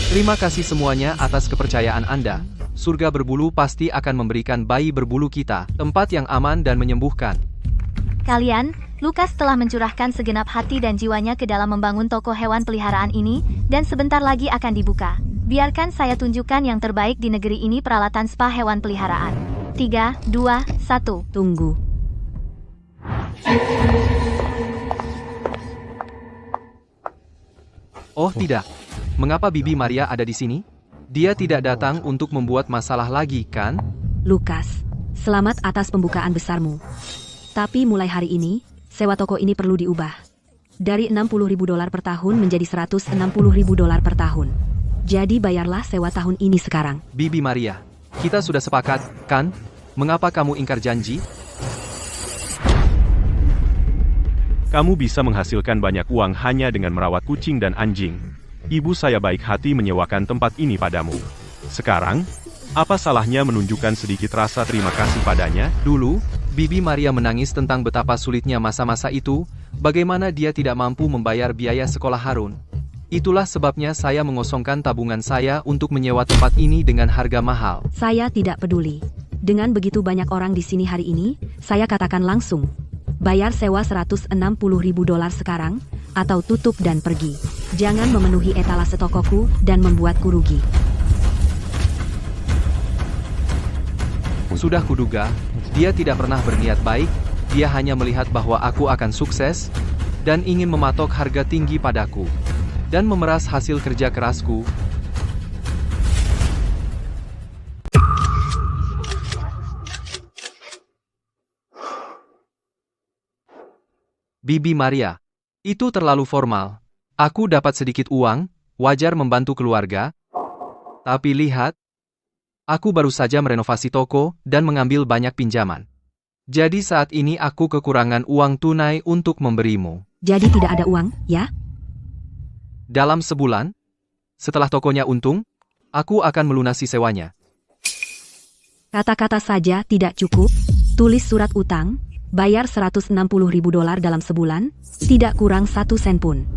Terima kasih semuanya atas kepercayaan Anda. Surga berbulu pasti akan memberikan bayi berbulu kita tempat yang aman dan menyembuhkan. Kalian, Lukas telah mencurahkan segenap hati dan jiwanya ke dalam membangun toko hewan peliharaan ini, dan sebentar lagi akan dibuka. Biarkan saya tunjukkan yang terbaik di negeri ini, peralatan spa hewan peliharaan. 3, 2, 1. Tunggu. Oh tidak. Mengapa Bibi Maria ada di sini? Dia tidak datang untuk membuat masalah lagi, kan? Lukas, selamat atas pembukaan besarmu. Tapi mulai hari ini, sewa toko ini perlu diubah. Dari $60.000 per tahun menjadi $160.000 per tahun. Jadi bayarlah sewa tahun ini sekarang. Bibi Maria, kita sudah sepakat, kan? Mengapa kamu ingkar janji? Kamu bisa menghasilkan banyak uang hanya dengan merawat kucing dan anjing. Ibu saya baik hati menyewakan tempat ini padamu. Sekarang, apa salahnya menunjukkan sedikit rasa terima kasih padanya? Dulu, Bibi Maria menangis tentang betapa sulitnya masa-masa itu, bagaimana dia tidak mampu membayar biaya sekolah Harun. Itulah sebabnya saya mengosongkan tabungan saya untuk menyewa tempat ini dengan harga mahal. Saya tidak peduli. Dengan begitu banyak orang di sini hari ini, saya katakan langsung. Bayar sewa $160.000 sekarang, atau tutup dan pergi. Jangan memenuhi etalase tokoku dan membuatku rugi. Sudah kuduga, dia tidak pernah berniat baik, dia hanya melihat bahwa aku akan sukses, dan ingin mematok harga tinggi padaku, dan memeras hasil kerja kerasku. Bibi Maria, itu terlalu formal. Aku dapat sedikit uang, wajar membantu keluarga. Tapi lihat, aku baru saja merenovasi toko dan mengambil banyak pinjaman. Jadi saat ini aku kekurangan uang tunai untuk memberimu. Jadi tidak ada uang, ya? Dalam sebulan, setelah tokonya untung, aku akan melunasi sewanya. Kata-kata saja tidak cukup. Tulis surat utang, bayar $160.000 dalam sebulan, tidak kurang 1 sen pun.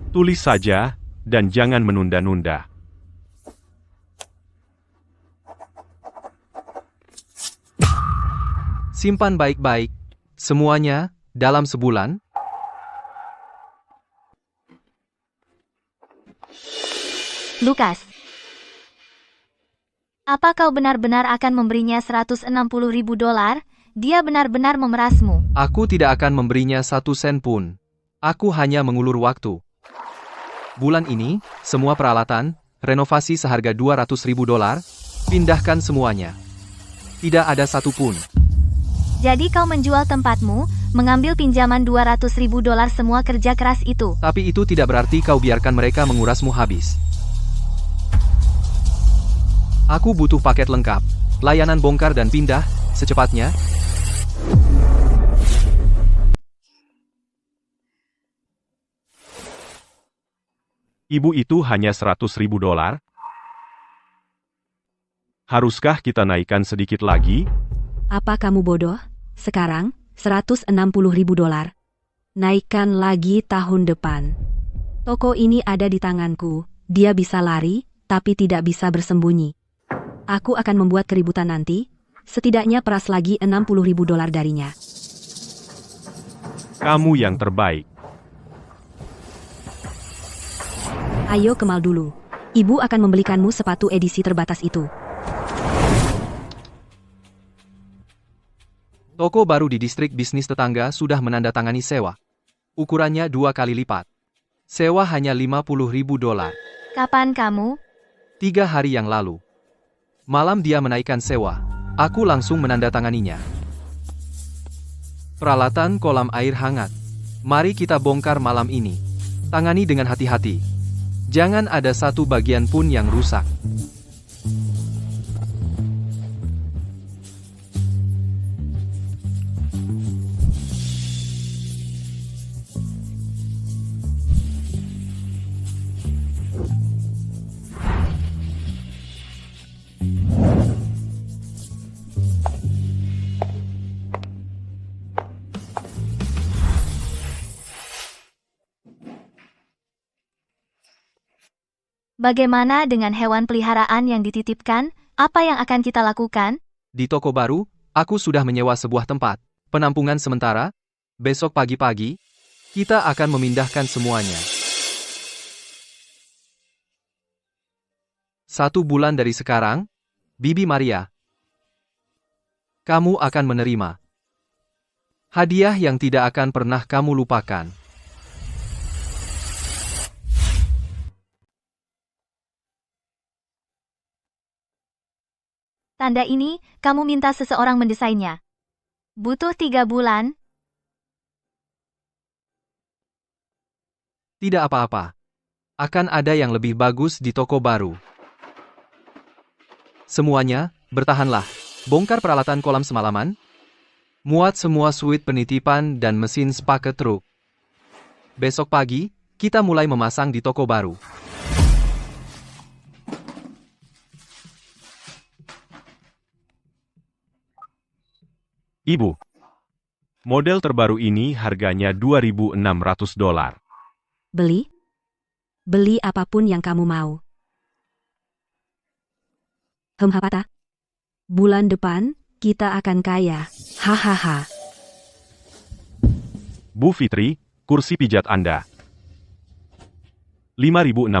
Tulis saja, dan jangan menunda-nunda. Simpan baik-baik, semuanya, dalam sebulan. Lukas, apa kau benar-benar akan memberinya $160.000? Dia benar-benar memerasmu. Aku tidak akan memberinya 1 sen pun. Aku hanya mengulur waktu. Bulan ini, semua peralatan, renovasi seharga $200.000, pindahkan semuanya. Tidak ada satu pun. Jadi kau menjual tempatmu, mengambil pinjaman $200.000 semua kerja keras itu. Tapi itu tidak berarti kau biarkan mereka mengurasmu habis. Aku butuh paket lengkap, layanan bongkar dan pindah, secepatnya. Ibu itu hanya $100.000? Haruskah kita naikkan sedikit lagi? Apa kamu bodoh? Sekarang, $160.000. Naikkan lagi tahun depan. Toko ini ada di tanganku. Dia bisa lari, tapi tidak bisa bersembunyi. Aku akan membuat keributan nanti. Setidaknya peras lagi $60.000 darinya. Kamu yang terbaik. Ayo Kemal dulu. Ibu akan membelikanmu sepatu edisi terbatas itu. Toko baru di distrik bisnis tetangga sudah menandatangani sewa. Ukurannya 2 kali lipat. Sewa hanya $50.000. Kapan kamu? 3 hari yang lalu. Malam dia menaikkan sewa. Aku langsung menandatanganinya. Peralatan kolam air hangat. Mari kita bongkar malam ini. Tangani dengan hati-hati. Jangan ada satu bagian pun yang rusak. Bagaimana dengan hewan peliharaan yang dititipkan? Apa yang akan kita lakukan? Di toko baru, aku sudah menyewa sebuah tempat penampungan sementara. Besok pagi-pagi, kita akan memindahkan semuanya. 1 bulan dari sekarang, Bibi Maria, kamu akan menerima hadiah yang tidak akan pernah kamu lupakan. Tanda ini, kamu minta seseorang mendesainnya. Butuh 3 bulan? Tidak apa-apa. Akan ada yang lebih bagus di toko baru. Semuanya, bertahanlah. Bongkar peralatan kolam semalaman. Muat semua suite penitipan dan mesin spa ke truk. Besok pagi, kita mulai memasang di toko baru. Ibu, model terbaru ini harganya $2.600. Beli? Beli apapun yang kamu mau. Hapata? Bulan depan, kita akan kaya. Hahaha. Bu Fitri, kursi pijat Anda. $5.600,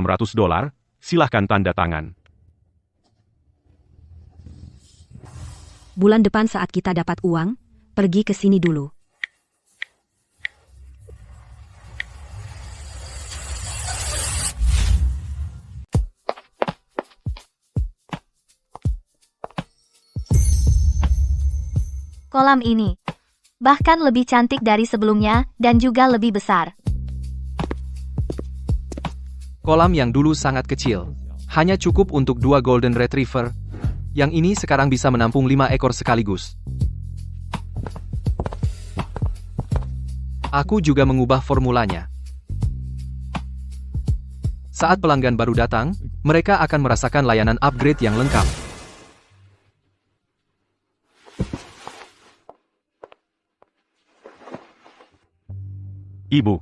silahkan tanda tangan. Bulan depan saat kita dapat uang, pergi ke sini dulu. Kolam ini bahkan lebih cantik dari sebelumnya dan juga lebih besar. Kolam yang dulu sangat kecil, hanya cukup untuk 2 Golden Retriever. Yang ini sekarang bisa menampung 5 ekor sekaligus. Aku juga mengubah formulanya. Saat pelanggan baru datang, mereka akan merasakan layanan upgrade yang lengkap. Ibu,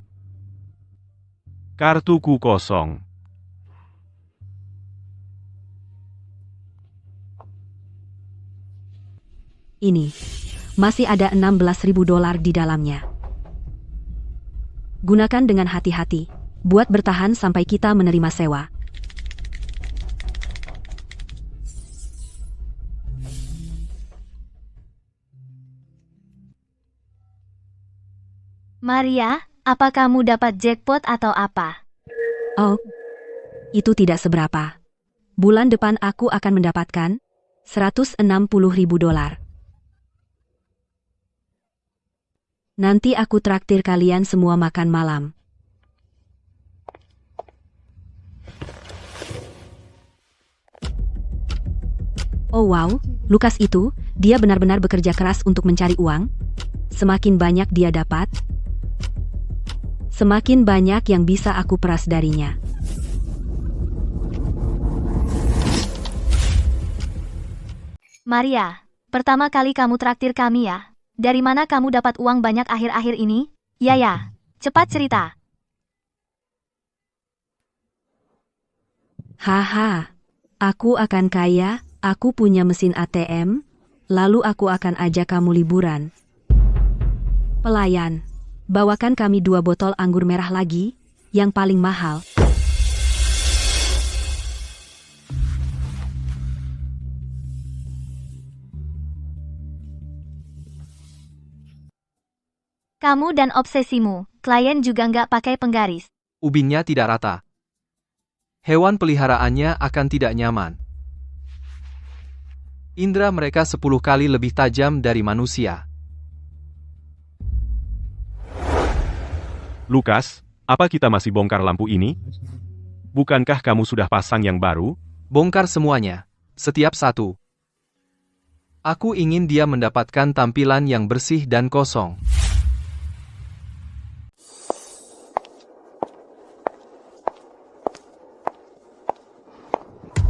kartuku kosong. Ini, masih ada $16.000 di dalamnya. Gunakan dengan hati-hati, buat bertahan sampai kita menerima sewa. Maria, apa kamu dapat jackpot atau apa? Oh, itu tidak seberapa. Bulan depan aku akan mendapatkan $160.000. Nanti aku traktir kalian semua makan malam. Oh wow, Lukas itu, dia benar-benar bekerja keras untuk mencari uang. Semakin banyak dia dapat, semakin banyak yang bisa aku peras darinya. Maria, pertama kali kamu traktir kami ya. Dari mana kamu dapat uang banyak akhir-akhir ini? Ya, cepat cerita. Haha, aku akan kaya, aku punya mesin ATM, lalu aku akan ajak kamu liburan. Pelayan, bawakan kami 2 botol anggur merah lagi, yang paling mahal. Kamu dan obsesimu, klien juga nggak pakai penggaris. Ubinnya tidak rata. Hewan peliharaannya akan tidak nyaman. Indra mereka 10 kali lebih tajam dari manusia. Lukas, apa kita masih bongkar lampu ini? Bukankah kamu sudah pasang yang baru? Bongkar semuanya, setiap satu. Aku ingin dia mendapatkan tampilan yang bersih dan kosong.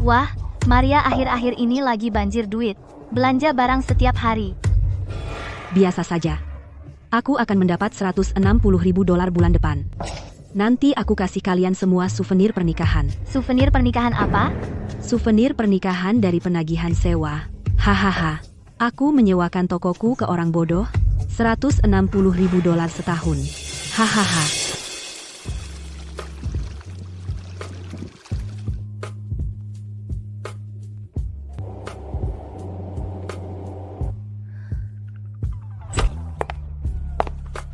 Wah, Maria akhir-akhir ini lagi banjir duit. Belanja barang setiap hari. Biasa saja. Aku akan mendapat $160.000 bulan depan. Nanti aku kasih kalian semua souvenir pernikahan. Souvenir pernikahan apa? Souvenir pernikahan dari penagihan sewa. Hahaha. Aku menyewakan tokoku ke orang bodoh. $160.000 setahun. Hahaha.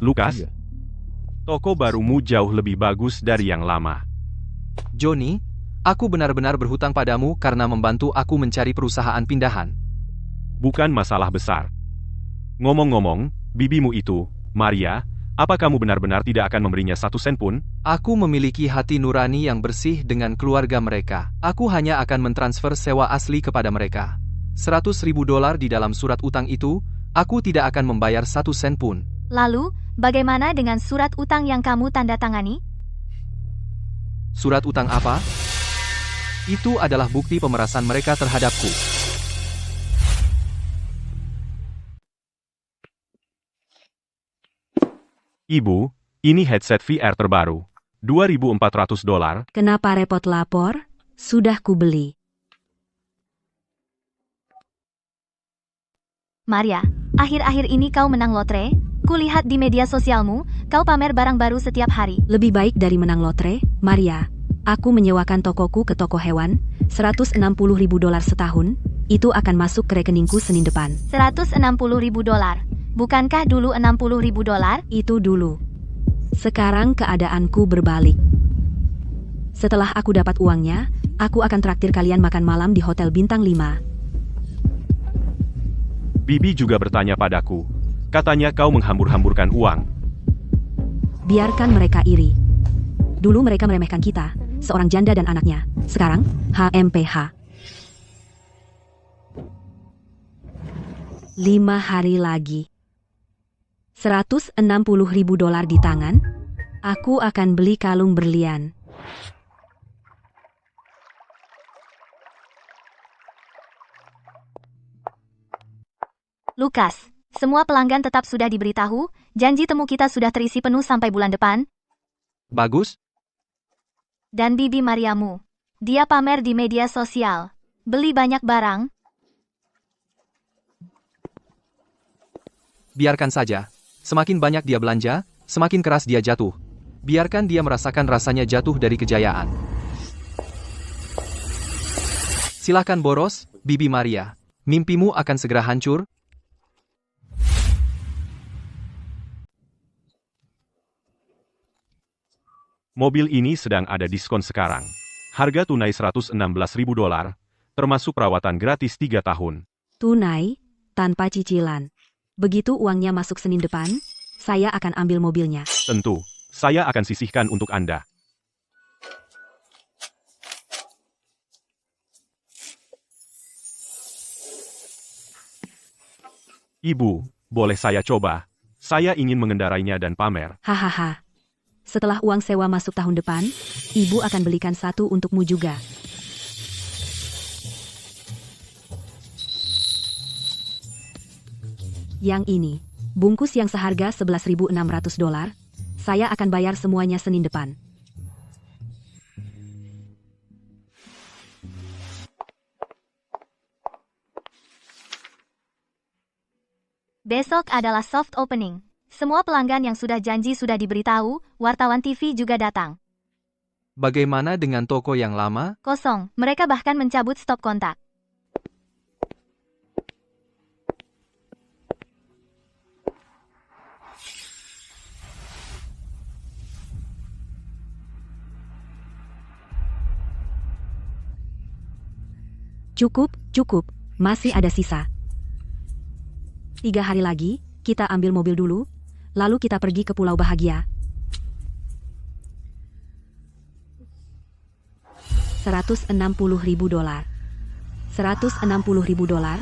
Lukas, toko barumu jauh lebih bagus dari yang lama. Johnny, aku benar-benar berhutang padamu karena membantu aku mencari perusahaan pindahan. Bukan masalah besar. Ngomong-ngomong, bibimu itu, Maria, apa kamu benar-benar tidak akan memberinya 1 sen pun? Aku memiliki hati nurani yang bersih dengan keluarga mereka. Aku hanya akan mentransfer sewa asli kepada mereka. $100.000 di dalam surat utang itu, aku tidak akan membayar 1 sen pun. Lalu, bagaimana dengan surat utang yang kamu tanda tangani? Surat utang apa? Itu adalah bukti pemerasan mereka terhadapku. Ibu, ini headset VR terbaru. $2.400. Kenapa repot lapor? Sudah kubeli. Maria, akhir-akhir ini kau menang lotre? Kulihat di media sosialmu, kau pamer barang baru setiap hari. Lebih baik dari menang lotre, Maria. Aku menyewakan tokoku ke toko hewan, $160.000 setahun. Itu akan masuk ke rekeningku Senin depan. $160.000. Bukankah dulu $60.000? Itu dulu. Sekarang keadaanku berbalik. Setelah aku dapat uangnya, aku akan traktir kalian makan malam di hotel bintang 5. Bibi juga bertanya padaku. Katanya kau menghambur-hamburkan uang. Biarkan mereka iri. Dulu mereka meremehkan kita, seorang janda dan anaknya. Sekarang, HMPH. 5 hari lagi. $160.000 di tangan. Aku akan beli kalung berlian. Lukas, semua pelanggan tetap sudah diberitahu, janji temu kita sudah terisi penuh sampai bulan depan. Bagus? Dan bibi Mariamu. Dia pamer di media sosial. Beli banyak barang. Biarkan saja. Semakin banyak dia belanja, semakin keras dia jatuh. Biarkan dia merasakan rasanya jatuh dari kejayaan. Silakan boros, Bibi Maria. Mimpimu akan segera hancur. Mobil ini sedang ada diskon sekarang. Harga tunai $116.000, termasuk perawatan gratis 3 tahun. Tunai, tanpa cicilan. Begitu uangnya masuk Senin depan, saya akan ambil mobilnya. Tentu, saya akan sisihkan untuk Anda. Ibu, boleh saya coba? Saya ingin mengendarainya dan pamer. Hahaha. Setelah uang sewa masuk tahun depan, ibu akan belikan satu untukmu juga. Yang ini, bungkus yang seharga $11.600, saya akan bayar semuanya Senin depan. Besok adalah soft opening. Semua pelanggan yang sudah janji sudah diberitahu, wartawan TV juga datang. Bagaimana dengan toko yang lama? Kosong, mereka bahkan mencabut stop kontak. Cukup, masih ada sisa. 3 hari lagi, kita ambil mobil dulu, lalu kita pergi ke Pulau Bahagia. $160.000. $160.000. $160.000.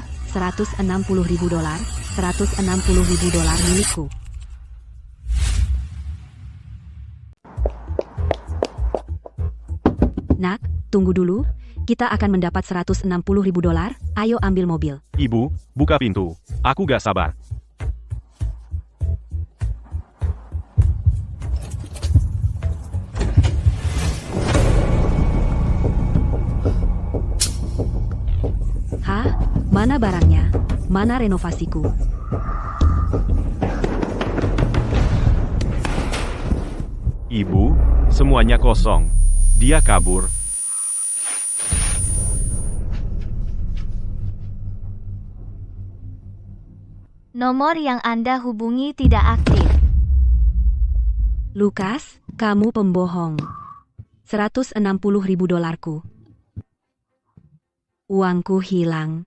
$160.000 milikku. Nak, tunggu dulu. Kita akan mendapat $160.000. Ayo ambil mobil. Ibu, buka pintu. Aku gak sabar. Mana renovasiku? Ibu, semuanya kosong. Dia kabur. Nomor yang Anda hubungi tidak aktif. Lukas, kamu pembohong. 160.000 dolarku. Uangku hilang.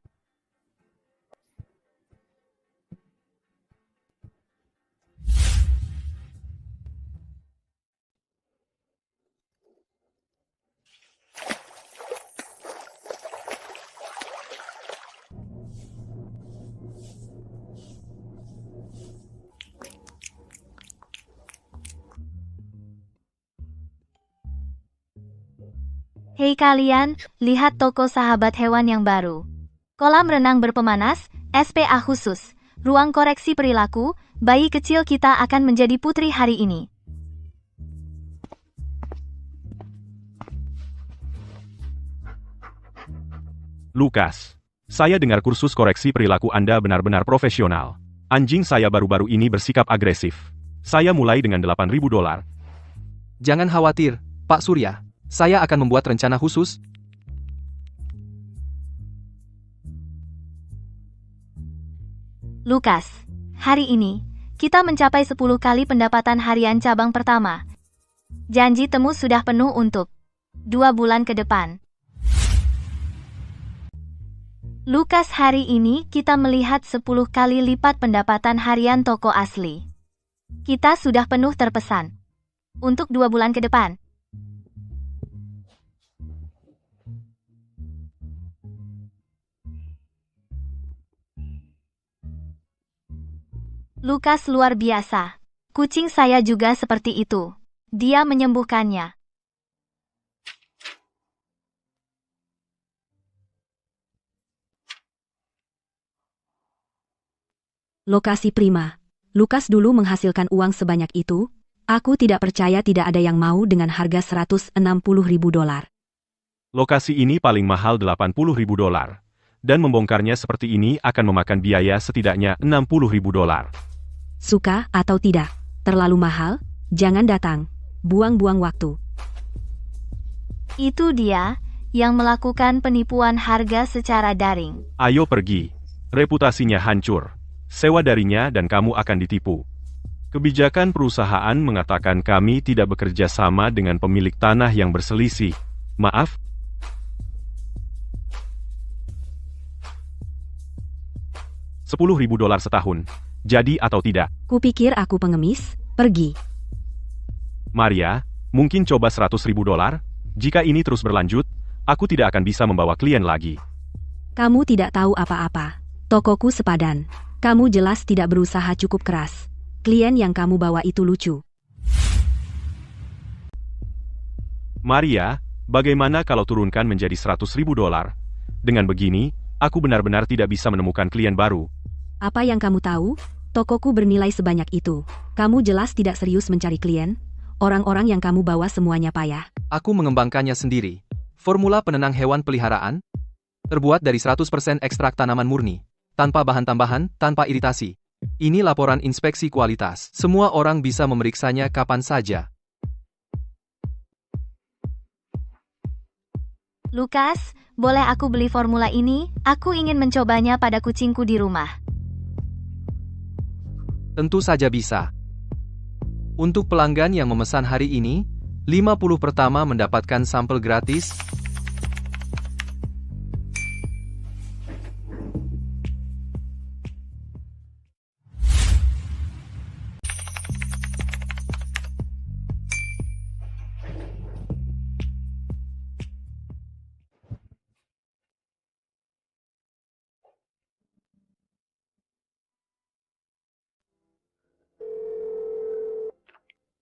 Hei kalian, lihat toko sahabat hewan yang baru. Kolam renang berpemanas, SPA khusus, ruang koreksi perilaku, bayi kecil kita akan menjadi putri hari ini. Lukas, saya dengar kursus koreksi perilaku Anda benar-benar profesional. Anjing saya baru-baru ini bersikap agresif. Saya mulai dengan 8.000 dolar. Jangan khawatir, Pak Surya. Saya akan membuat rencana khusus. Lukas, hari ini, kita mencapai 10 kali pendapatan harian cabang pertama. Janji temu sudah penuh untuk 2 bulan ke depan. Lukas, hari ini kita melihat 10 kali lipat pendapatan harian toko asli. Kita sudah penuh terpesan. Untuk 2 bulan ke depan. Lukas luar biasa. Kucing saya juga seperti itu. Dia menyembuhkannya. Lokasi prima. Lukas dulu menghasilkan uang sebanyak itu. Aku tidak percaya tidak ada yang mau dengan harga 160.000 dolar. Lokasi ini paling mahal 80.000 dolar. Dan membongkarnya seperti ini akan memakan biaya setidaknya 60.000 dolar. Suka atau tidak, terlalu mahal, jangan datang. Buang-buang waktu. Itu dia yang melakukan penipuan harga secara daring. Ayo pergi. Reputasinya hancur. Sewa darinya dan kamu akan ditipu. Kebijakan perusahaan mengatakan kami tidak bekerja sama dengan pemilik tanah yang berselisih. Maaf. $10.000 setahun. Jadi atau tidak? Kupikir aku pengemis, pergi. Maria, mungkin coba $100.000? Jika ini terus berlanjut, aku tidak akan bisa membawa klien lagi. Kamu tidak tahu apa-apa. Tokoku sepadan. Kamu jelas tidak berusaha cukup keras. Klien yang kamu bawa itu lucu. Maria, bagaimana kalau turunkan menjadi $100.000? Dengan begini, aku benar-benar tidak bisa menemukan klien baru. Apa yang kamu tahu? Tokoku bernilai sebanyak itu. Kamu jelas tidak serius mencari klien. Orang-orang yang kamu bawa semuanya payah. Aku mengembangkannya sendiri. Formula penenang hewan peliharaan terbuat dari 100% ekstrak tanaman murni, tanpa bahan tambahan, tanpa iritasi. Ini laporan inspeksi kualitas. Semua orang bisa memeriksanya kapan saja. Lukas, boleh aku beli formula ini? Aku ingin mencobanya pada kucingku di rumah. Tentu saja bisa. Untuk pelanggan yang memesan hari ini, 50 pertama mendapatkan sampel gratis.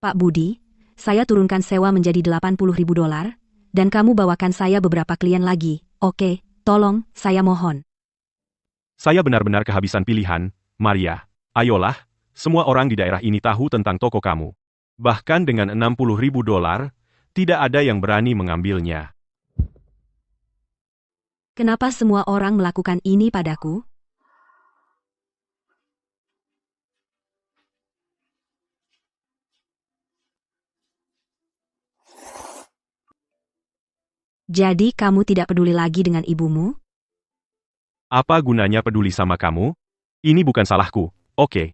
Pak Budi, saya turunkan sewa menjadi 80.000 dolar, dan kamu bawakan saya beberapa klien lagi. Oke, tolong, saya mohon. Saya benar-benar kehabisan pilihan, Maria. Ayolah, semua orang di daerah ini tahu tentang toko kamu. Bahkan dengan 60.000 dolar, tidak ada yang berani mengambilnya. Kenapa semua orang melakukan ini padaku? Jadi kamu tidak peduli lagi dengan ibumu? Apa gunanya peduli sama kamu? Ini bukan salahku, oke?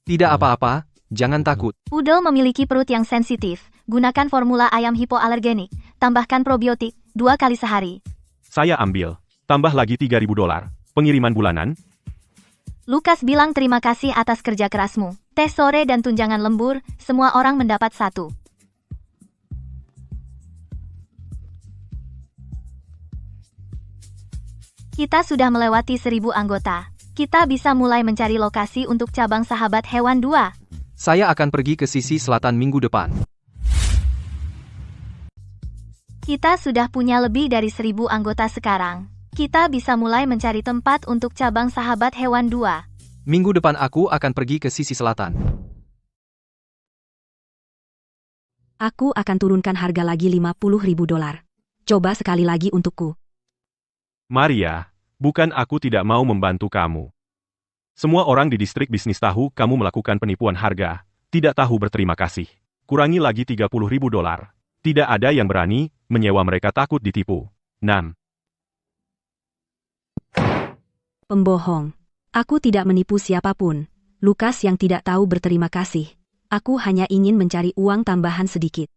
Tidak apa-apa, jangan takut. Udel memiliki perut yang sensitif. Gunakan formula ayam hipoalergenik. Tambahkan probiotik 2 kali sehari. Saya ambil. Tambah lagi $3.000. Pengiriman bulanan? Lukas bilang terima kasih atas kerja kerasmu. Teh sore dan tunjangan lembur, semua orang mendapat 1. Kita sudah melewati 1.000 anggota. Kita bisa mulai mencari lokasi untuk cabang sahabat hewan 2. Saya akan pergi ke sisi selatan minggu depan. Kita sudah punya lebih dari 1.000 anggota sekarang. Kita bisa mulai mencari tempat untuk cabang sahabat hewan 2. Minggu depan aku akan pergi ke sisi selatan. Aku akan turunkan harga lagi $50.000. Coba sekali lagi untukku. Maria, bukan aku tidak mau membantu kamu. Semua orang di distrik bisnis tahu kamu melakukan penipuan harga, tidak tahu berterima kasih. Kurangi lagi $30.000. Tidak ada yang berani menyewa, mereka takut ditipu. 6. Pembohong. Aku tidak menipu siapapun. Lukas yang tidak tahu berterima kasih. Aku hanya ingin mencari uang tambahan sedikit.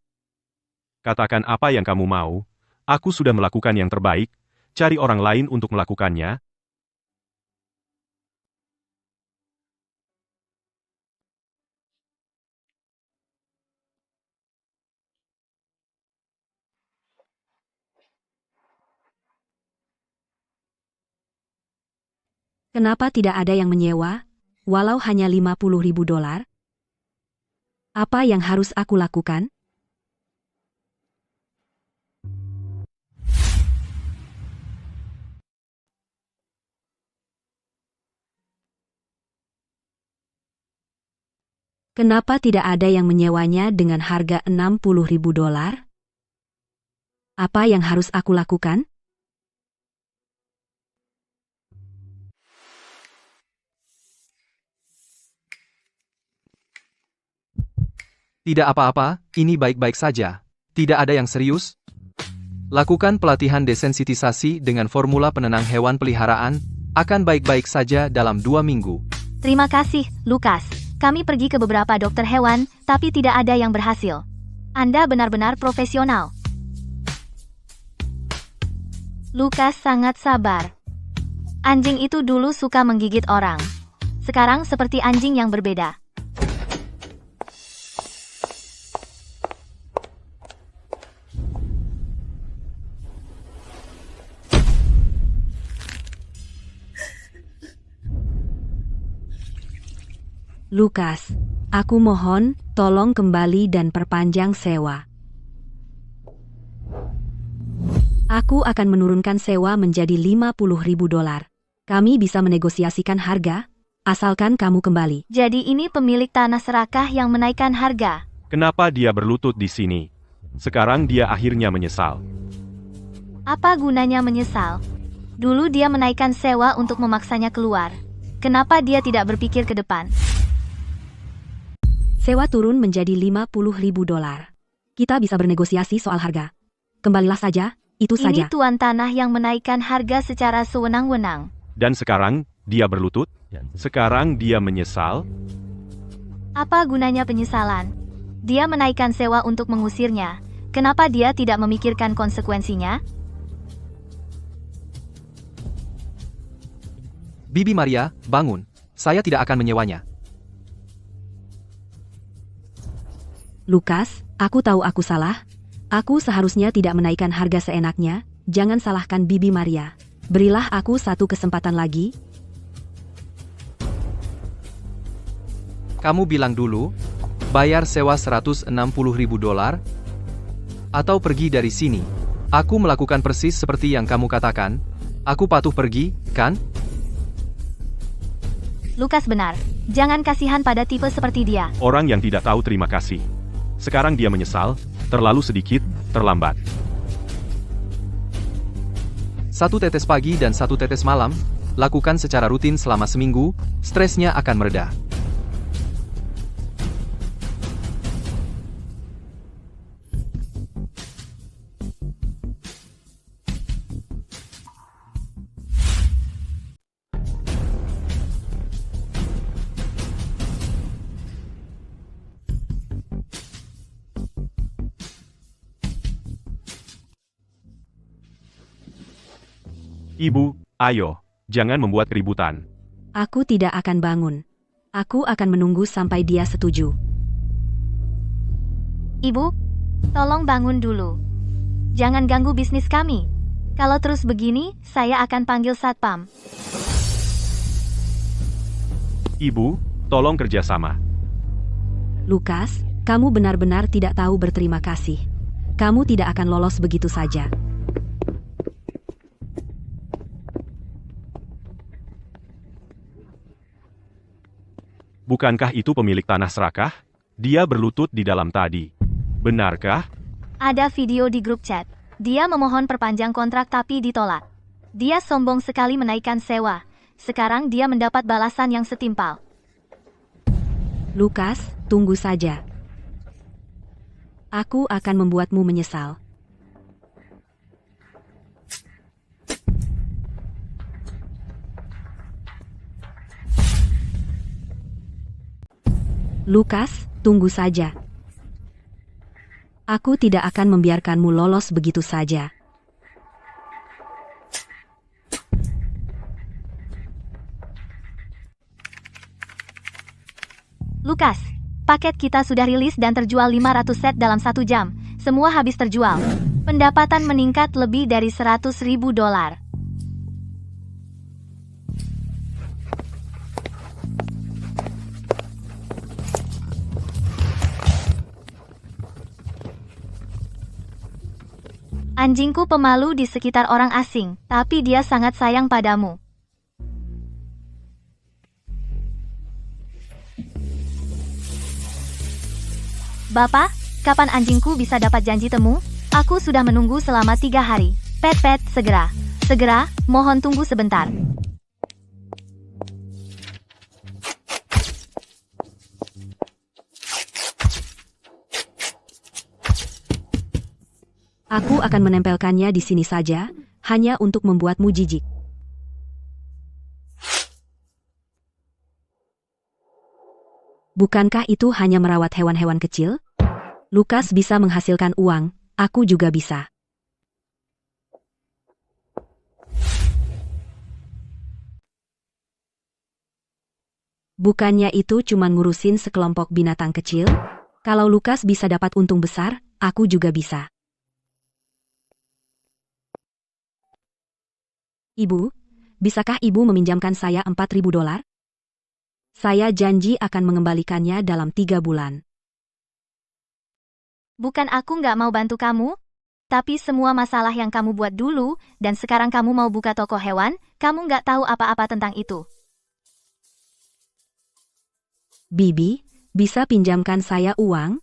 Katakan apa yang kamu mau. Aku sudah melakukan yang terbaik. Cari orang lain untuk melakukannya. Kenapa tidak ada yang menyewa? Walau hanya $50.000? Apa yang harus aku lakukan? Kenapa tidak ada yang menyewanya dengan harga $60.000? Apa yang harus aku lakukan? Tidak apa-apa, ini baik-baik saja. Tidak ada yang serius. Lakukan pelatihan desensitisasi dengan formula penenang hewan peliharaan, akan baik-baik saja dalam 2 minggu. Terima kasih, Lukas. Kami pergi ke beberapa dokter hewan, tapi tidak ada yang berhasil. Anda benar-benar profesional. Lukas sangat sabar. Anjing itu dulu suka menggigit orang. Sekarang seperti anjing yang berbeda. Lukas, aku mohon, tolong kembali dan perpanjang sewa. Aku akan menurunkan sewa menjadi $50.000. Kami bisa menegosiasikan harga, asalkan kamu kembali. Jadi ini pemilik tanah serakah yang menaikkan harga. Kenapa dia berlutut di sini? Sekarang dia akhirnya menyesal. Apa gunanya menyesal? Dulu dia menaikkan sewa untuk memaksanya keluar. Kenapa dia tidak berpikir ke depan? Sewa turun menjadi $50.000. Kita bisa bernegosiasi soal harga. Kembalilah saja, itu saja. Ini tuan tanah yang menaikkan harga secara sewenang-wenang. Dan sekarang, dia berlutut? Sekarang dia menyesal? Apa gunanya penyesalan? Dia menaikkan sewa untuk mengusirnya. Kenapa dia tidak memikirkan konsekuensinya? Bibi Maria, bangun. Saya tidak akan menyewanya. Lukas, aku tahu aku salah. Aku seharusnya tidak menaikkan harga seenaknya. Jangan salahkan Bibi Maria. Berilah aku satu kesempatan lagi. Kamu bilang dulu, bayar sewa $160.000 atau pergi dari sini. Aku melakukan persis seperti yang kamu katakan. Aku patuh pergi, kan? Lukas benar. Jangan kasihan pada tipe seperti dia. Orang yang tidak tahu terima kasih. Sekarang dia menyesal, terlalu sedikit, terlambat. 1 tetes pagi dan 1 tetes malam, lakukan secara rutin selama seminggu, stresnya akan mereda. Ibu, ayo, jangan membuat keributan. Aku tidak akan bangun. Aku akan menunggu sampai dia setuju. Ibu, tolong bangun dulu. Jangan ganggu bisnis kami. Kalau terus begini, saya akan panggil satpam. Ibu, tolong kerjasama. Lukas, kamu benar-benar tidak tahu berterima kasih. Kamu tidak akan lolos begitu saja. Bukankah itu pemilik tanah serakah? Dia berlutut di dalam tadi. Benarkah? Ada video di grup chat. Dia memohon perpanjang kontrak tapi ditolak. Dia sombong sekali menaikkan sewa. Sekarang dia mendapat balasan yang setimpal. Lukas, tunggu saja. Aku akan membuatmu menyesal. Lukas, tunggu saja. Aku tidak akan membiarkanmu lolos begitu saja. Lukas, paket kita sudah rilis dan terjual 500 set dalam 1 jam. Semua habis terjual. Pendapatan meningkat lebih dari $100.000. Anjingku pemalu di sekitar orang asing, tapi dia sangat sayang padamu. Bapak, kapan anjingku bisa dapat janji temu? Aku sudah menunggu selama 3 hari. Pet, segera. Segera, mohon tunggu sebentar. Aku akan menempelkannya di sini saja, hanya untuk membuatmu jijik. Bukankah itu hanya merawat hewan-hewan kecil? Lukas bisa menghasilkan uang, aku juga bisa. Bukannya itu cuma ngurusin sekelompok binatang kecil? Kalau Lukas bisa dapat untung besar, aku juga bisa. Ibu, bisakah ibu meminjamkan saya $4.000? Saya janji akan mengembalikannya dalam 3 bulan. Bukan aku nggak mau bantu kamu, tapi semua masalah yang kamu buat dulu, dan sekarang kamu mau buka toko hewan, kamu nggak tahu apa-apa tentang itu. Bibi, bisa pinjamkan saya uang?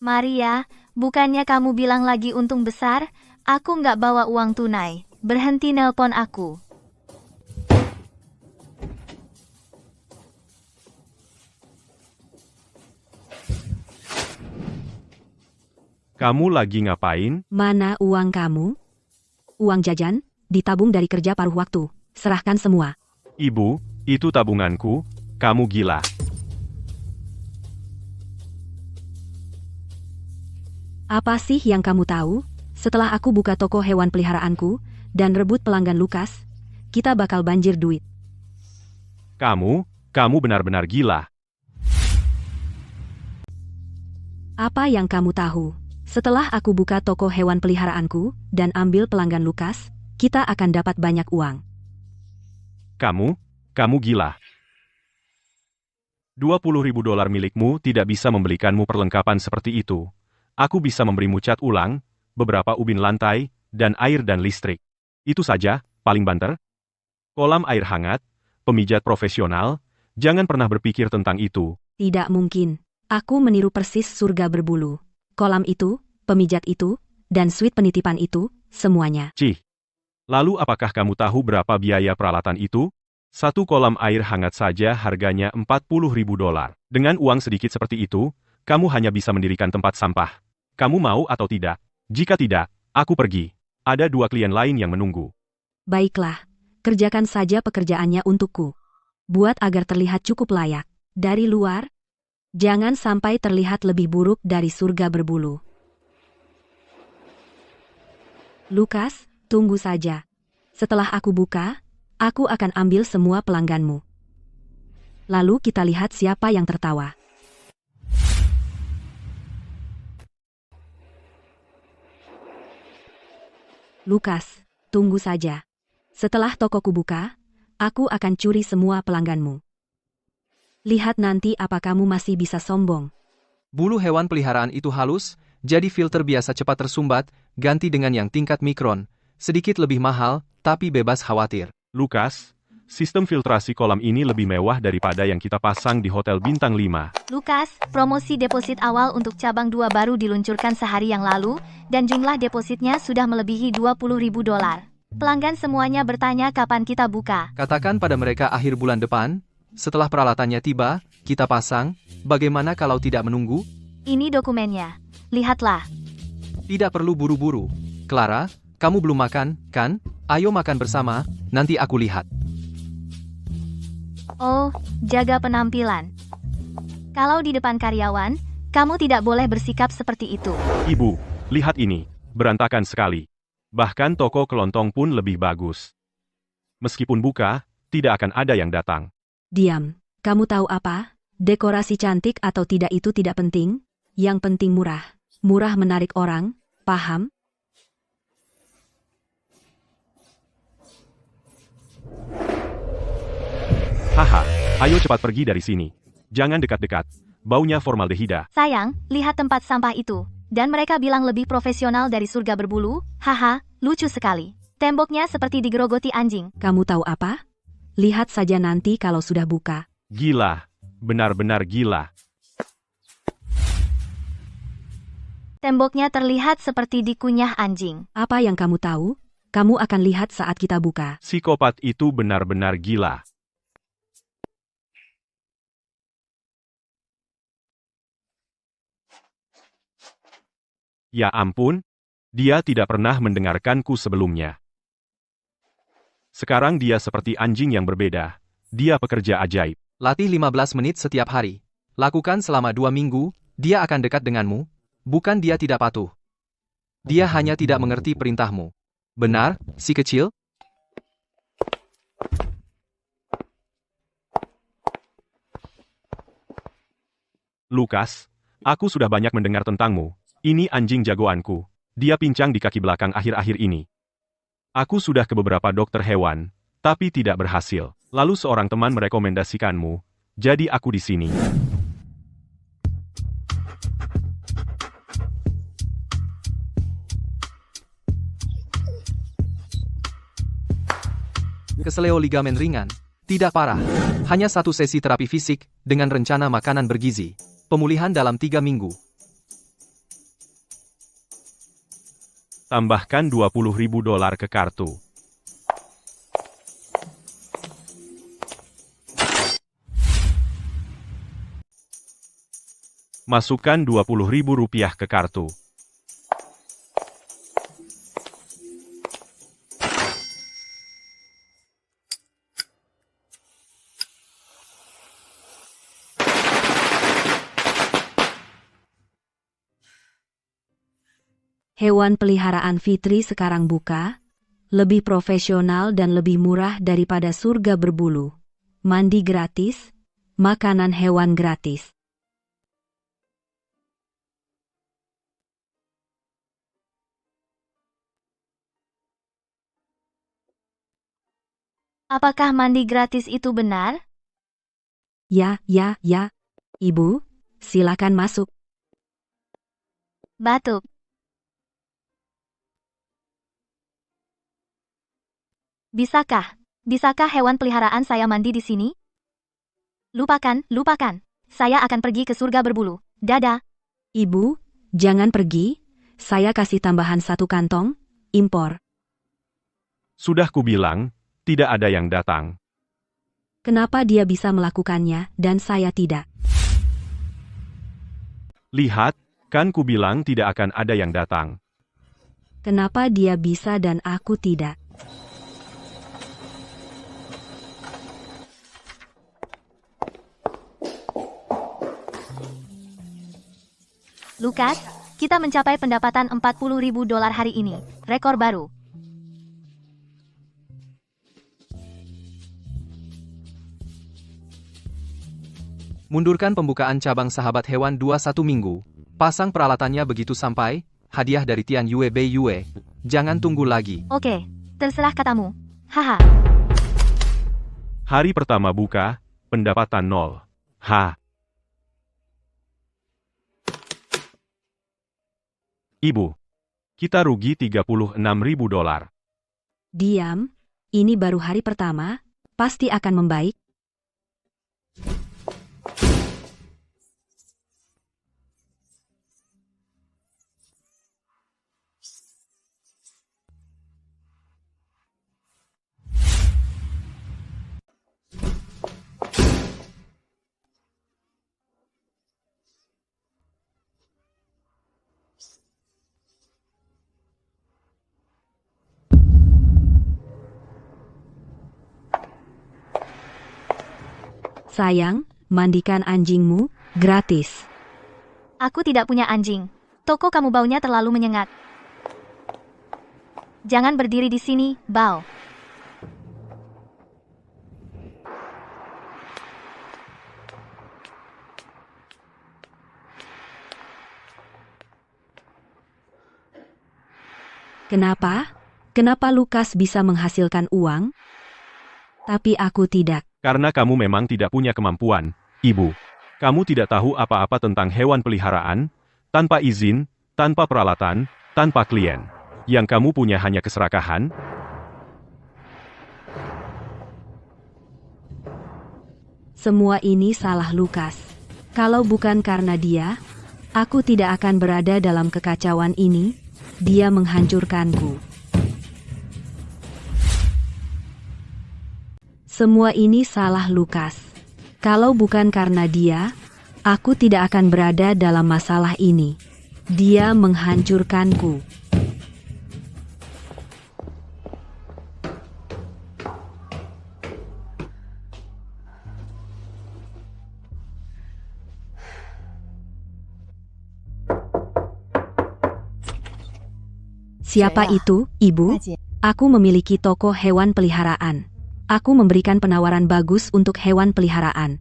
Maria, bukannya kamu bilang lagi untung besar? Aku nggak bawa uang tunai. Berhenti nelpon aku. Kamu lagi ngapain? Mana uang kamu? Uang jajan, ditabung dari kerja paruh waktu. Serahkan semua. Ibu, itu tabunganku. Kamu gila. Apa sih yang kamu tahu? Setelah aku buka toko hewan peliharaanku dan rebut pelanggan Lukas, kita bakal banjir duit. Kamu benar-benar gila. Apa yang kamu tahu? Setelah aku buka toko hewan peliharaanku dan ambil pelanggan Lukas, kita akan dapat banyak uang. Kamu gila. $20.000 milikmu tidak bisa membelikanmu perlengkapan seperti itu. Aku bisa memberimu cat ulang, beberapa ubin lantai, dan air dan listrik. Itu saja, paling banter. Kolam air hangat, pemijat profesional, jangan pernah berpikir tentang itu. Tidak mungkin. Aku meniru persis surga berbulu. Kolam itu, pemijat itu, dan suite penitipan itu, semuanya. Cih. Lalu apakah kamu tahu berapa biaya peralatan itu? Satu kolam air hangat saja harganya $40.000. Dengan uang sedikit seperti itu, kamu hanya bisa mendirikan tempat sampah. Kamu mau atau tidak? Jika tidak, aku pergi. Ada 2 klien lain yang menunggu. Baiklah, kerjakan saja pekerjaannya untukku. Buat agar terlihat cukup layak. Dari luar, jangan sampai terlihat lebih buruk dari surga berbulu. Lukas, tunggu saja. Setelah aku buka, aku akan ambil semua pelangganmu. Lalu kita lihat siapa yang tertawa. Lukas, tunggu saja. Setelah tokoku buka, aku akan curi semua pelangganmu. Lihat nanti apa kamu masih bisa sombong. Bulu hewan peliharaan itu halus, jadi filter biasa cepat tersumbat, ganti dengan yang tingkat mikron. Sedikit lebih mahal, tapi bebas khawatir. Lukas, sistem filtrasi kolam ini lebih mewah daripada yang kita pasang di Hotel Bintang 5. Lukas, promosi deposit awal untuk cabang 2 baru diluncurkan sehari yang lalu, dan jumlah depositnya sudah melebihi $20.000. Pelanggan semuanya bertanya kapan kita buka. Katakan pada mereka akhir bulan depan, setelah peralatannya tiba, kita pasang, bagaimana kalau tidak menunggu? Ini dokumennya. Lihatlah. Tidak perlu buru-buru. Clara, kamu belum makan, kan? Ayo makan bersama, nanti aku lihat. Oh, jaga penampilan. Kalau di depan karyawan, kamu tidak boleh bersikap seperti itu. Ibu, lihat ini. Berantakan sekali. Bahkan toko kelontong pun lebih bagus. Meskipun buka, tidak akan ada yang datang. Diam. Kamu tahu apa? Dekorasi cantik atau tidak itu tidak penting. Yang penting murah. Murah menarik orang, paham? Haha, ayo cepat pergi dari sini. Jangan dekat-dekat. Baunya formaldehida. Sayang, lihat tempat sampah itu. Dan mereka bilang lebih profesional dari surga berbulu. Haha, lucu sekali. Temboknya seperti digerogoti anjing. Kamu tahu apa? Lihat saja nanti kalau sudah buka. Gila. Benar-benar gila. Temboknya terlihat seperti dikunyah anjing. Apa yang kamu tahu? Kamu akan lihat saat kita buka. Psikopat itu benar-benar gila. Ya ampun, dia tidak pernah mendengarkanku sebelumnya. Sekarang dia seperti anjing yang berbeda. Dia pekerja ajaib. Latih 15 menit setiap hari. Lakukan selama 2 minggu, dia akan dekat denganmu. Bukan dia tidak patuh. Dia hanya tidak mengerti perintahmu. Benar, si kecil? Lukas, aku sudah banyak mendengar tentangmu. Ini anjing jagoanku. Dia pincang di kaki belakang akhir-akhir ini. Aku sudah ke beberapa dokter hewan, tapi tidak berhasil. Lalu seorang teman merekomendasikanmu, jadi aku di sini. Kesleo ligamen ringan. Tidak parah. Hanya 1 sesi terapi fisik, dengan rencana makanan bergizi. Pemulihan dalam 3 minggu. Tambahkan $20.000 ke kartu. Masukkan $20.000 ke kartu. Hewan peliharaan Fitri sekarang buka, lebih profesional dan lebih murah daripada surga berbulu. Mandi gratis, makanan hewan gratis. Apakah mandi gratis itu benar? Ya, ya, ya. Ibu, silakan masuk. Batuk. Bisakah hewan peliharaan saya mandi di sini? Lupakan. Saya akan pergi ke surga berbulu. Dadah. Ibu, jangan pergi. Saya kasih tambahan 1 kantong, impor. Sudah kubilang, tidak ada yang datang. Kenapa dia bisa melakukannya dan saya tidak? Lihat, kan kubilang tidak akan ada yang datang. Kenapa dia bisa dan aku tidak? Lukas, kita mencapai pendapatan $40.000 hari ini. Rekor baru. Mundurkan pembukaan cabang sahabat hewan 21 minggu. Pasang peralatannya begitu sampai, hadiah dari Tian Yue Bei Yue. Jangan tunggu lagi. Oke, terserah katamu. Haha. Hari pertama buka, pendapatan 0. Ibu, kita rugi $36.000. Diam, ini baru hari pertama, pasti akan membaik. Sayang, mandikan anjingmu, gratis. Aku tidak punya anjing. Toko kamu baunya terlalu menyengat. Jangan berdiri di sini, bau. Kenapa? Kenapa Lukas bisa menghasilkan uang? Tapi aku tidak. Karena kamu memang tidak punya kemampuan, Ibu. Kamu tidak tahu apa-apa tentang hewan peliharaan, tanpa izin, tanpa peralatan, tanpa klien. Yang kamu punya hanya keserakahan. Semua ini salah Lukas. Kalau bukan karena dia, aku tidak akan berada dalam kekacauan ini. Dia menghancurkanku. Semua ini salah Lukas. Kalau bukan karena dia, aku tidak akan berada dalam masalah ini. Dia menghancurkanku. Siapa itu, Ibu? Aku memiliki toko hewan peliharaan. Aku memberikan penawaran bagus untuk hewan peliharaan.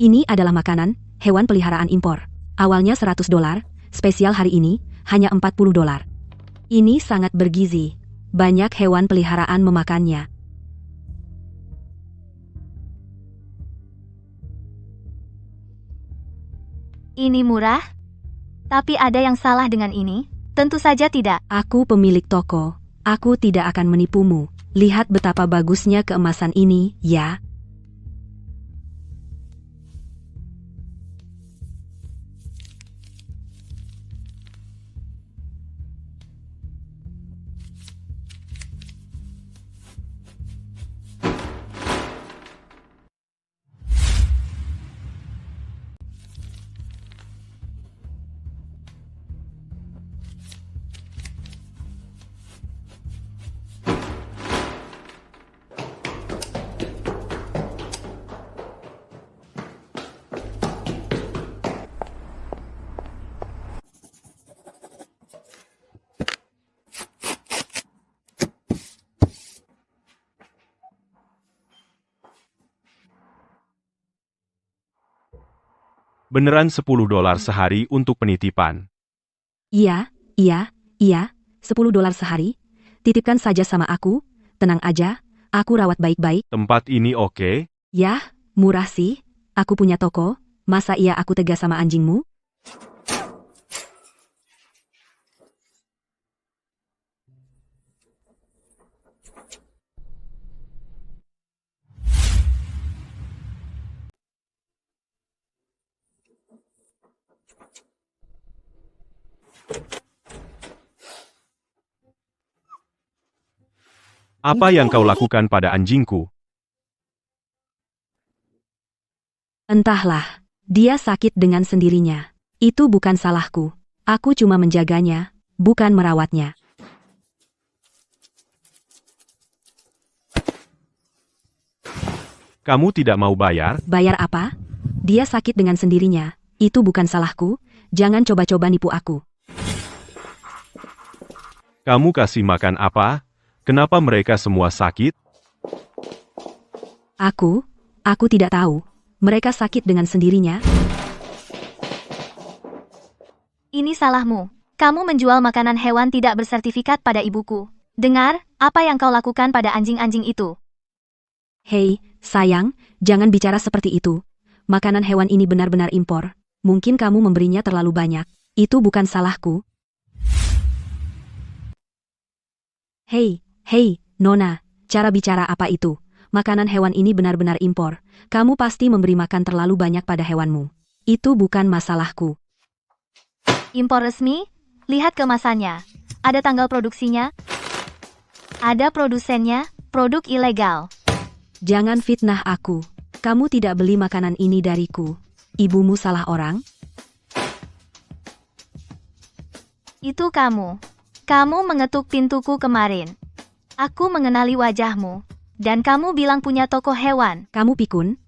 Ini adalah makanan, hewan peliharaan impor. Awalnya $100, spesial hari ini, hanya $40. Ini sangat bergizi. Banyak hewan peliharaan memakannya. Ini murah? Tapi ada yang salah dengan ini? Tentu saja tidak. Aku pemilik toko. Aku tidak akan menipumu. Lihat betapa bagusnya keemasan ini, ya. Beneran $10 sehari untuk penitipan. Iya, $10 sehari. titipkan saja sama aku. Tenang aja, aku rawat baik-baik. Tempat ini oke? Yah, murah sih. Aku punya toko. Masa iya aku tegas sama anjingmu? Apa yang kau lakukan pada anjingku? Entahlah, dia sakit dengan sendirinya. Itu bukan salahku. Aku cuma menjaganya, bukan merawatnya. Kamu tidak mau bayar? Bayar apa? Dia sakit dengan sendirinya. Itu bukan salahku. Jangan coba-coba nipu aku. Kamu kasih makan apa? Kenapa mereka semua sakit? Aku tidak tahu. Mereka sakit dengan sendirinya. Ini salahmu. Kamu menjual makanan hewan tidak bersertifikat pada ibuku. Dengar, apa yang kau lakukan pada anjing-anjing itu? Hei, sayang, jangan bicara seperti itu. Makanan hewan ini benar-benar impor. Mungkin kamu memberinya terlalu banyak. Itu bukan salahku. Hei, Nona, cara bicara apa itu? Makanan hewan ini benar-benar impor. Kamu pasti memberi makan terlalu banyak pada hewanmu. Itu bukan masalahku. Impor resmi? Lihat kemasannya. Ada tanggal produksinya? Ada produsennya? Produk ilegal. Jangan fitnah aku. Kamu tidak beli makanan ini dariku. Ibumu salah orang? Itu kamu. Kamu mengetuk pintuku kemarin. Aku mengenali wajahmu. Dan kamu bilang punya toko hewan. Kamu pikun?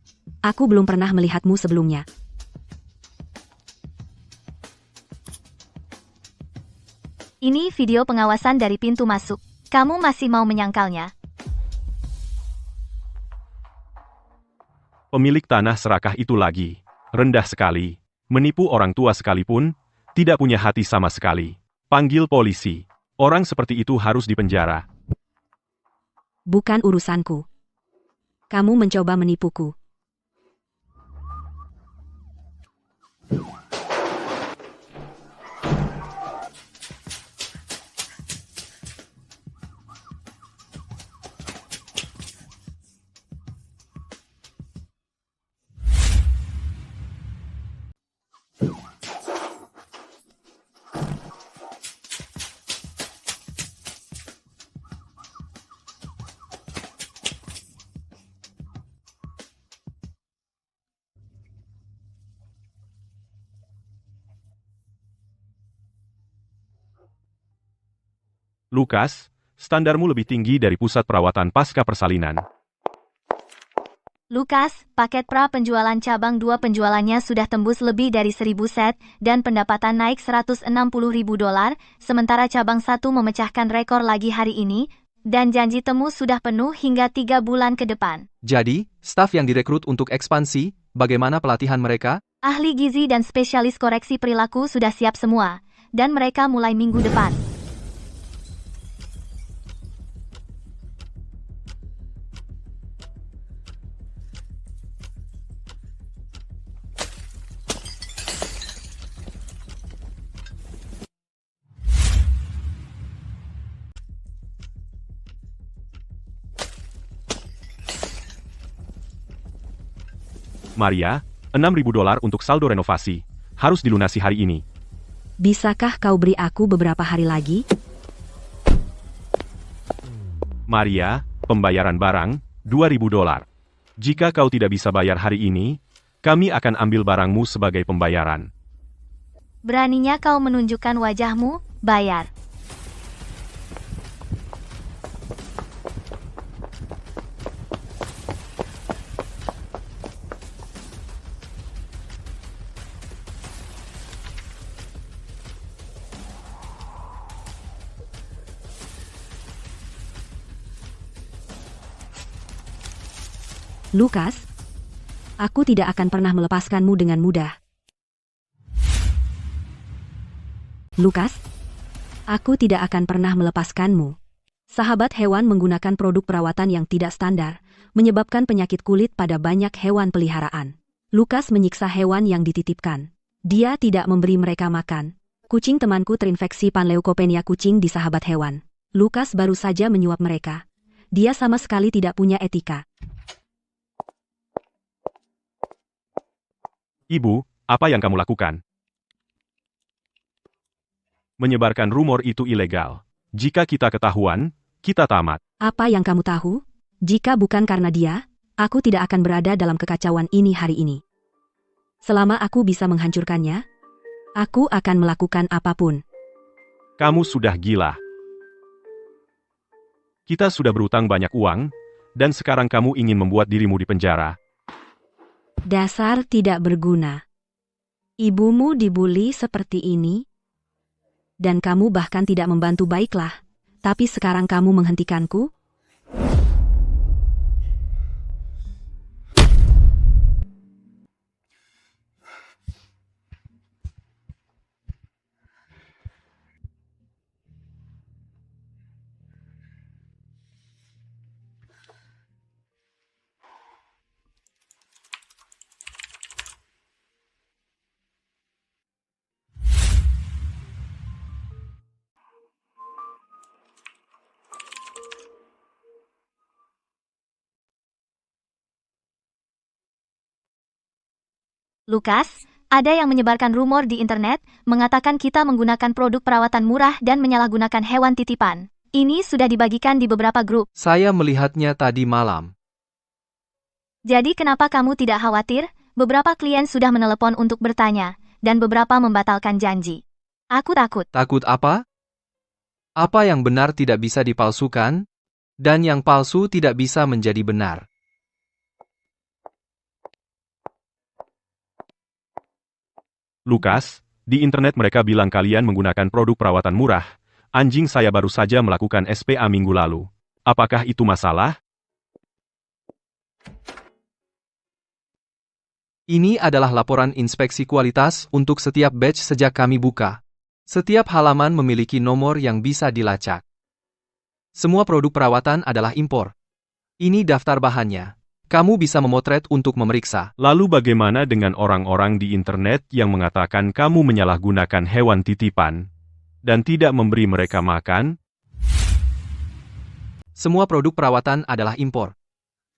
Aku belum pernah melihatmu sebelumnya. Ini video pengawasan dari pintu masuk. Kamu masih mau menyangkalnya? Pemilik tanah serakah itu lagi. Rendah sekali. Menipu orang tua sekalipun. Tidak punya hati sama sekali. Panggil polisi. Orang seperti itu harus dipenjara. Bukan urusanku. Kamu mencoba menipuku. Lukas, standarmu lebih tinggi dari pusat perawatan pasca persalinan. Lukas, paket pra penjualan cabang 2 penjualannya sudah tembus lebih dari 1.000 set, dan pendapatan naik $160.000, sementara cabang 1 memecahkan rekor lagi hari ini, dan janji temu sudah penuh hingga 3 bulan ke depan. Jadi, staf yang direkrut untuk ekspansi, bagaimana pelatihan mereka? Ahli gizi dan spesialis koreksi perilaku sudah siap semua, dan mereka mulai minggu depan. Maria, $6.000 untuk saldo renovasi. Harus dilunasi hari ini. Bisakah kau beri aku beberapa hari lagi? Maria, pembayaran barang, $2.000. Jika kau tidak bisa bayar hari ini, kami akan ambil barangmu sebagai pembayaran. Beraninya kau menunjukkan wajahmu, bayar. Lukas, aku tidak akan pernah melepaskanmu dengan mudah. Lukas, aku tidak akan pernah melepaskanmu. Sahabat hewan menggunakan produk perawatan yang tidak standar, menyebabkan penyakit kulit pada banyak hewan peliharaan. Lukas menyiksa hewan yang dititipkan. Dia tidak memberi mereka makan. Kucing temanku terinfeksi panleukopenia kucing di sahabat hewan. Lukas baru saja menyuap mereka. Dia sama sekali tidak punya etika. Ibu, apa yang kamu lakukan? Menyebarkan rumor itu ilegal. Jika kita ketahuan, kita tamat. Apa yang kamu tahu? Jika bukan karena dia, aku tidak akan berada dalam kekacauan ini hari ini. Selama aku bisa menghancurkannya, aku akan melakukan apapun. Kamu sudah gila. Kita sudah berutang banyak uang, dan sekarang kamu ingin membuat dirimu di penjara. Dasar tidak berguna. Ibumu dibuli seperti ini, dan kamu bahkan tidak membantu baiklah. Tapi sekarang kamu menghentikanku? Lukas, ada yang menyebarkan rumor di internet, mengatakan kita menggunakan produk perawatan murah dan menyalahgunakan hewan titipan. Ini sudah dibagikan di beberapa grup. Saya melihatnya tadi malam. Jadi kenapa kamu tidak khawatir? Beberapa klien sudah menelepon untuk bertanya, dan beberapa membatalkan janji. Aku takut. Takut apa? Apa yang benar tidak bisa dipalsukan, dan yang palsu tidak bisa menjadi benar. Lukas, di internet mereka bilang kalian menggunakan produk perawatan murah. Anjing saya baru saja melakukan SPA minggu lalu. Apakah itu masalah? Ini adalah laporan inspeksi kualitas untuk setiap batch sejak kami buka. Setiap halaman memiliki nomor yang bisa dilacak. Semua produk perawatan adalah impor. Ini daftar bahannya. Kamu bisa memotret untuk memeriksa. Lalu bagaimana dengan orang-orang di internet yang mengatakan kamu menyalahgunakan hewan titipan dan tidak memberi mereka makan? Semua produk perawatan adalah impor.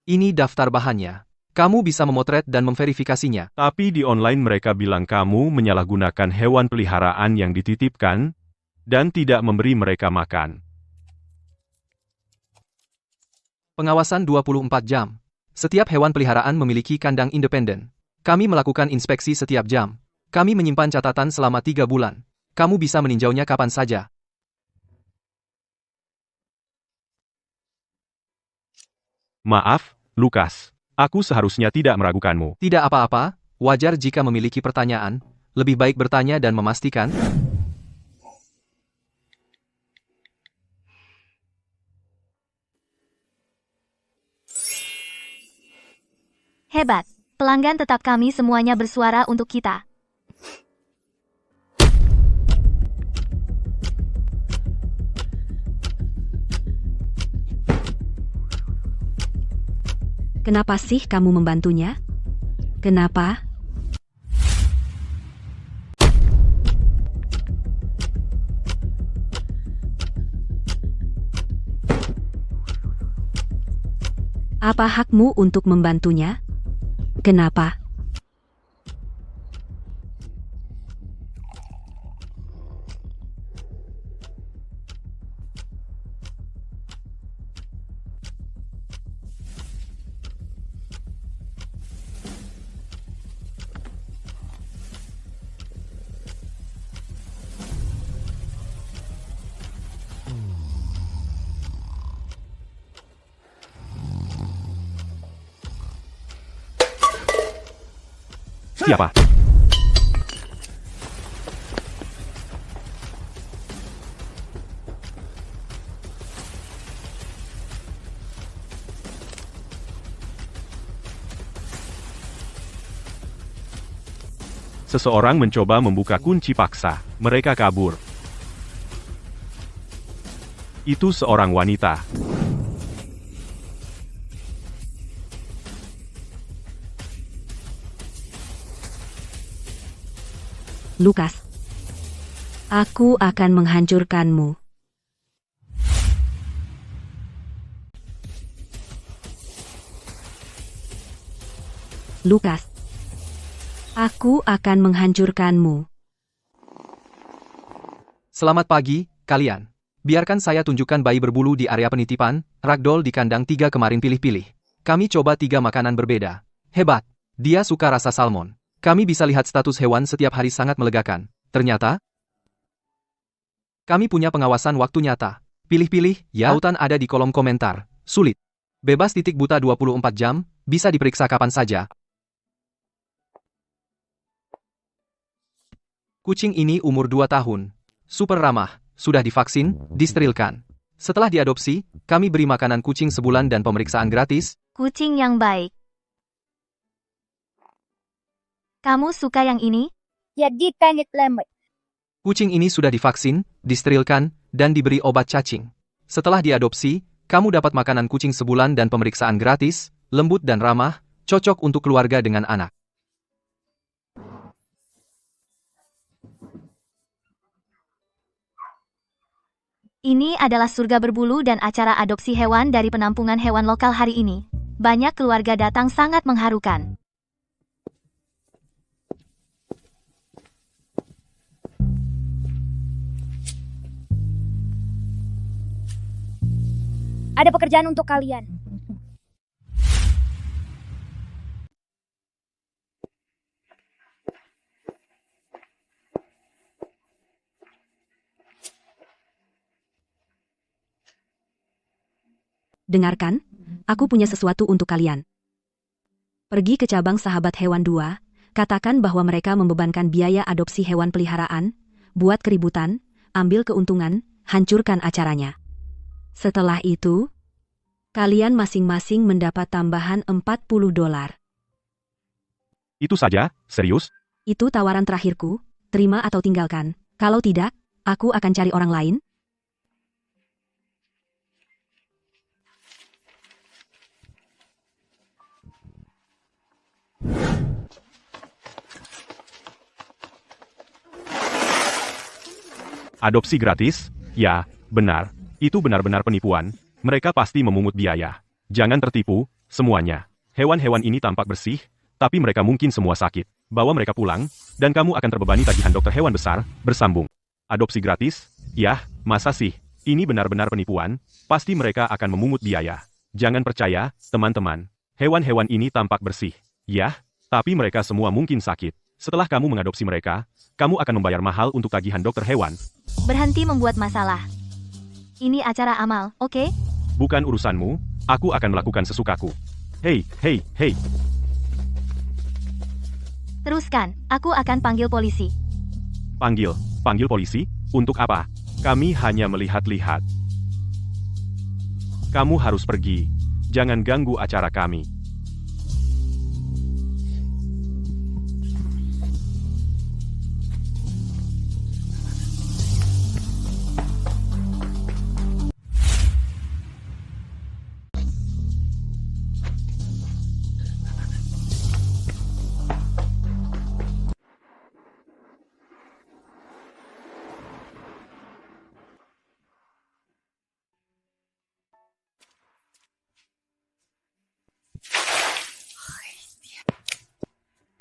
Ini daftar bahannya. Kamu bisa memotret dan memverifikasinya. Tapi di online mereka bilang kamu menyalahgunakan hewan peliharaan yang dititipkan dan tidak memberi mereka makan. Pengawasan 24 jam. Setiap hewan peliharaan memiliki kandang independen. Kami melakukan inspeksi setiap jam. Kami menyimpan catatan selama 3 bulan. Kamu bisa meninjaunya kapan saja. Maaf, Lukas. Aku seharusnya tidak meragukanmu. Tidak apa-apa, wajar jika memiliki pertanyaan. Lebih baik bertanya dan memastikan. Hebat. Pelanggan tetap kami semuanya bersuara untuk kita. Kenapa sih kamu membantunya? Kenapa? Apa hakmu untuk membantunya? Kenapa? Siapa? Seseorang mencoba membuka kunci paksa. Mereka kabur. Itu seorang wanita. Lukas, aku akan menghancurkanmu. Lukas, aku akan menghancurkanmu. Selamat pagi, kalian. Biarkan saya tunjukkan bayi berbulu di area penitipan, ragdoll di kandang 3 kemarin pilih-pilih. Kami coba 3 makanan berbeda. Hebat. Dia suka rasa salmon. Kami bisa lihat status hewan setiap hari sangat melegakan. Ternyata, kami punya pengawasan waktu nyata. Pilih-pilih, ya. Tautan ada di kolom komentar. Sulit. Bebas titik buta 24 jam, bisa diperiksa kapan saja. Kucing ini umur 2 tahun. Super ramah, sudah divaksin, disterilkan. Setelah diadopsi, kami beri makanan kucing sebulan dan pemeriksaan gratis. Kucing yang baik. Kamu suka yang ini? Jadi pengen lemot. Kucing ini sudah divaksin, disterilkan, dan diberi obat cacing. Setelah diadopsi, kamu dapat makanan kucing sebulan dan pemeriksaan gratis, lembut dan ramah, cocok untuk keluarga dengan anak. Ini adalah surga berbulu dan acara adopsi hewan dari penampungan hewan lokal hari ini. Banyak keluarga datang sangat mengharukan. Ada pekerjaan untuk kalian. Dengarkan, aku punya sesuatu untuk kalian. Pergi ke cabang Sahabat Hewan 2, katakan bahwa mereka membebankan biaya adopsi hewan peliharaan, buat keributan, ambil keuntungan, hancurkan acaranya. Setelah itu, kalian masing-masing mendapat tambahan $40. Itu saja? Serius? Itu tawaran terakhirku, terima atau tinggalkan. Kalau tidak, aku akan cari orang lain. Adopsi gratis? Ya, benar. Itu benar-benar penipuan. Mereka pasti memungut biaya. Jangan tertipu, semuanya. Hewan-hewan ini tampak bersih, tapi mereka mungkin semua sakit. Bawa mereka pulang, dan kamu akan terbebani tagihan dokter hewan besar, bersambung. Adopsi gratis? Yah, masa sih? Ini benar-benar penipuan, pasti mereka akan memungut biaya. Jangan percaya, teman-teman. Hewan-hewan ini tampak bersih. Yah, tapi mereka semua mungkin sakit. Setelah kamu mengadopsi mereka, kamu akan membayar mahal untuk tagihan dokter hewan. Berhenti membuat masalah. Ini acara amal, oke? Bukan urusanmu, aku akan melakukan sesukaku. Hei, hei, hei. Teruskan, aku akan panggil polisi. Panggil polisi? Untuk apa? Kami hanya melihat-lihat. Kamu harus pergi. Jangan ganggu acara kami.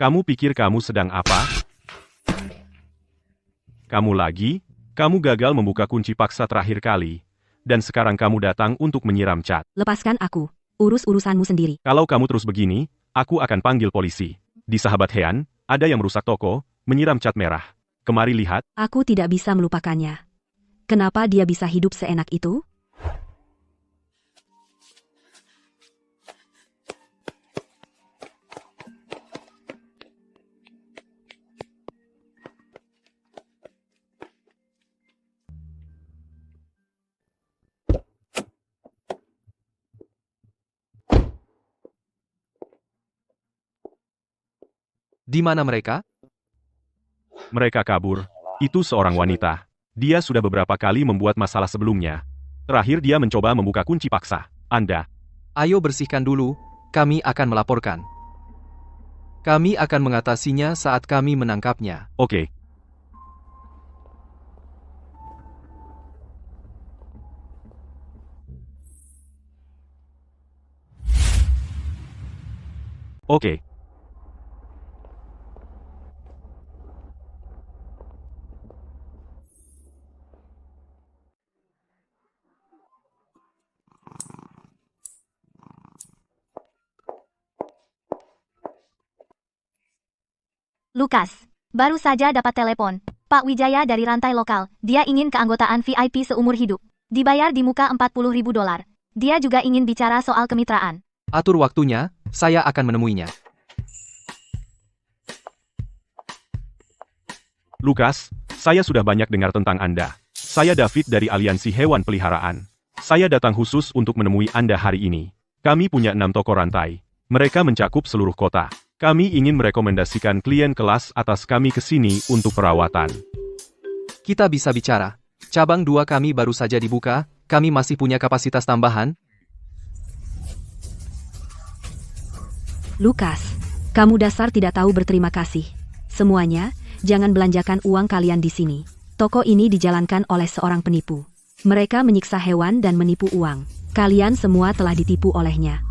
Kamu pikir kamu sedang apa? Kamu lagi? Kamu gagal membuka kunci paksa terakhir kali. Dan sekarang kamu datang untuk menyiram cat. Lepaskan aku, urus urusanmu sendiri. Kalau kamu terus begini, aku akan panggil polisi. Di Sahabat Hean, ada yang merusak toko, menyiram cat merah. Kemari lihat. Aku tidak bisa melupakannya. Kenapa dia bisa hidup seenak itu? Di mana mereka? Mereka kabur. Itu seorang wanita. Dia sudah beberapa kali membuat masalah sebelumnya. Terakhir dia mencoba membuka kunci paksa. Anda. Ayo bersihkan dulu, kami akan melaporkan. Kami akan mengatasinya saat kami menangkapnya. Oke. Oke. Lukas, baru saja dapat telepon. Pak Wijaya dari rantai lokal, dia ingin keanggotaan VIP seumur hidup. Dibayar di muka $40.000. Dia juga ingin bicara soal kemitraan. Atur waktunya, saya akan menemuinya. Lukas, saya sudah banyak dengar tentang Anda. Saya David dari Aliansi Hewan Peliharaan. Saya datang khusus untuk menemui Anda hari ini. Kami punya 6 toko rantai. Mereka mencakup seluruh kota. Kami ingin merekomendasikan klien kelas atas kami ke sini untuk perawatan. Kita bisa bicara. Cabang 2 kami baru saja dibuka, kami masih punya kapasitas tambahan. Lukas, kamu dasar tidak tahu berterima kasih. Semuanya, jangan belanjakan uang kalian di sini. Toko ini dijalankan oleh seorang penipu. Mereka menyiksa hewan dan menipu uang. Kalian semua telah ditipu olehnya.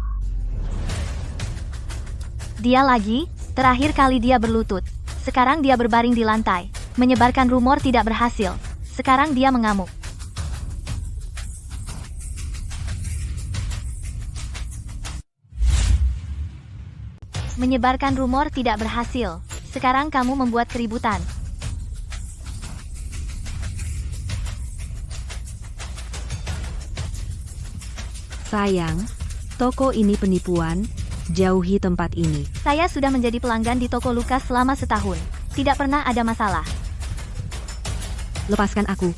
Dia lagi, terakhir kali dia berlutut. Sekarang dia berbaring di lantai. Menyebarkan rumor tidak berhasil. Sekarang dia mengamuk. Menyebarkan rumor tidak berhasil. Sekarang kamu membuat keributan. Sayang, toko ini penipuan. Jauhi tempat ini. Saya sudah menjadi pelanggan di toko Lukas selama setahun. Tidak pernah ada masalah. Lepaskan aku.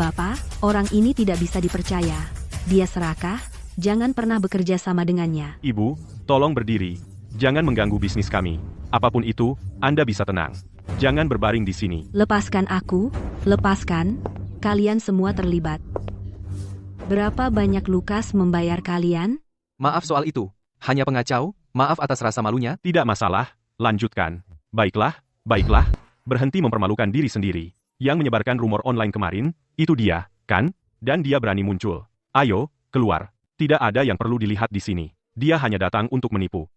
Bapak, orang ini tidak bisa dipercaya. Dia serakah, jangan pernah bekerja sama dengannya. Ibu, tolong berdiri. Jangan mengganggu bisnis kami. Apapun itu, Anda bisa tenang. Jangan berbaring di sini. Lepaskan aku, lepaskan. Kalian semua terlibat. Berapa banyak Lukas membayar kalian? Maaf soal itu. Hanya pengacau, maaf atas rasa malunya. Tidak masalah, lanjutkan. Baiklah, baiklah. Berhenti mempermalukan diri sendiri. Yang menyebarkan rumor online kemarin, itu dia, kan? Dan dia berani muncul. Ayo, keluar. Tidak ada yang perlu dilihat di sini. Dia hanya datang untuk menipu.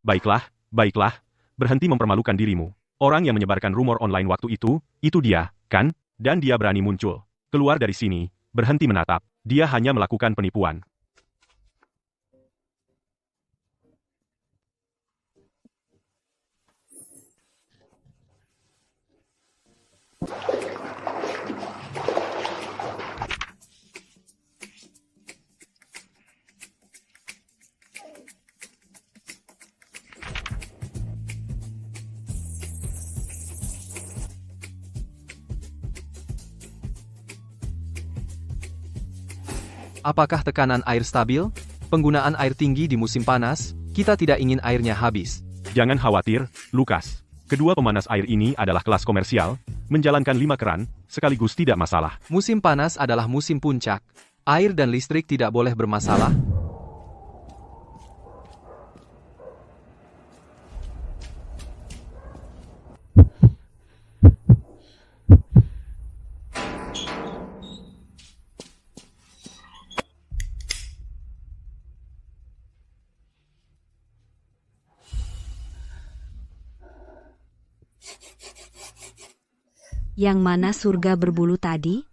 Baiklah, baiklah. Berhenti mempermalukan dirimu. Orang yang menyebarkan rumor online waktu itu dia, kan? Dan dia berani muncul. Keluar dari sini, berhenti menatap. Dia hanya melakukan penipuan. Apakah tekanan air stabil? Penggunaan air tinggi di musim panas, kita tidak ingin airnya habis. Jangan khawatir, Lukas. Kedua pemanas air ini adalah kelas komersial, menjalankan 5 keran, sekaligus tidak masalah. Musim panas adalah musim puncak. Air dan listrik tidak boleh bermasalah. Yang mana surga berbulu tadi?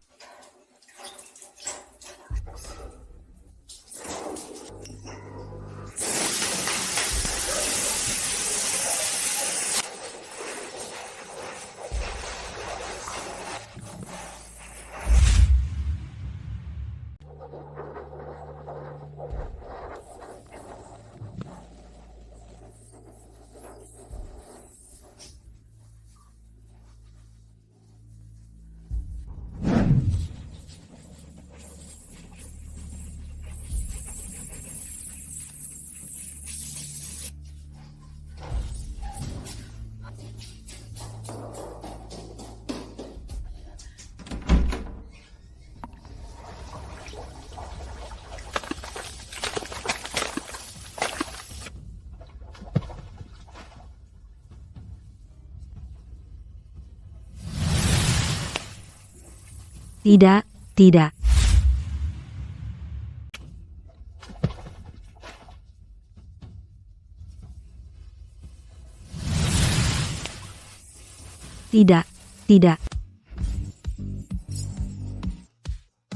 Tidak, tidak. Tidak, tidak.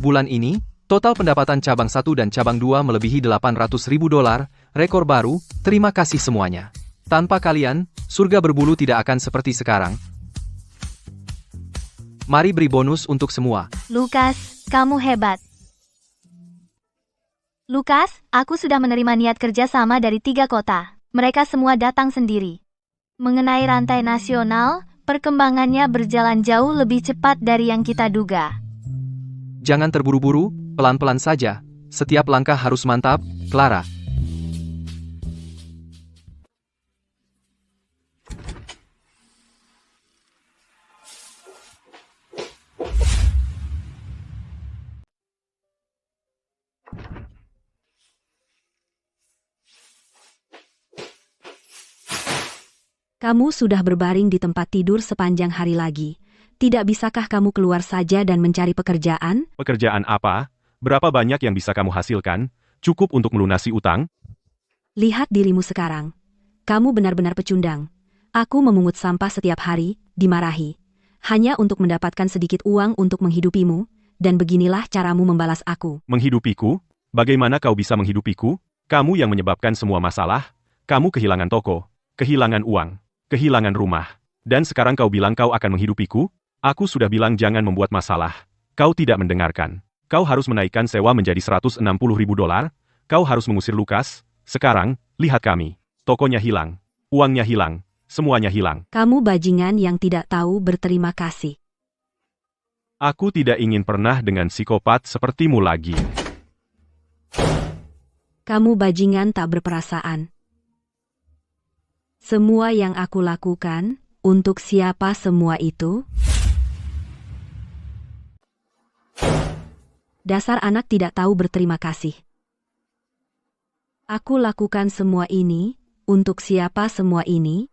Bulan ini, total pendapatan cabang 1 dan cabang 2 melebihi 800.000 dolar, rekor baru, terima kasih semuanya. Tanpa kalian, surga berbulu tidak akan seperti sekarang. Mari beri bonus untuk semua. Lukas, kamu hebat. Lukas, aku sudah menerima niat kerja sama dari 3 kota. Mereka semua datang sendiri. Mengenai rantai nasional, perkembangannya berjalan jauh lebih cepat dari yang kita duga. Jangan terburu-buru, pelan-pelan saja. Setiap langkah harus mantap, Clara. Kamu sudah berbaring di tempat tidur sepanjang hari lagi. Tidak bisakah kamu keluar saja dan mencari pekerjaan? Pekerjaan apa? Berapa banyak yang bisa kamu hasilkan? Cukup untuk melunasi utang? Lihat dirimu sekarang. Kamu benar-benar pecundang. Aku memungut sampah setiap hari, dimarahi. Hanya untuk mendapatkan sedikit uang untuk menghidupimu, dan beginilah caramu membalas aku. Menghidupiku? Bagaimana kau bisa menghidupiku? Kamu yang menyebabkan semua masalah. Kamu kehilangan toko, kehilangan uang, kehilangan rumah. Dan sekarang kau bilang kau akan menghidupiku? Aku sudah bilang jangan membuat masalah. Kau tidak mendengarkan. Kau harus menaikkan sewa menjadi 160.000 dolar. Kau harus mengusir Lukas. Sekarang, lihat kami. Tokonya hilang. Uangnya hilang. Semuanya hilang. Kamu bajingan yang tidak tahu berterima kasih. Aku tidak ingin pernah dengan psikopat sepertimu lagi. Kamu bajingan tak berperasaan. Semua yang aku lakukan, untuk siapa semua itu? Dasar anak tidak tahu berterima kasih. Aku lakukan semua ini, untuk siapa semua ini?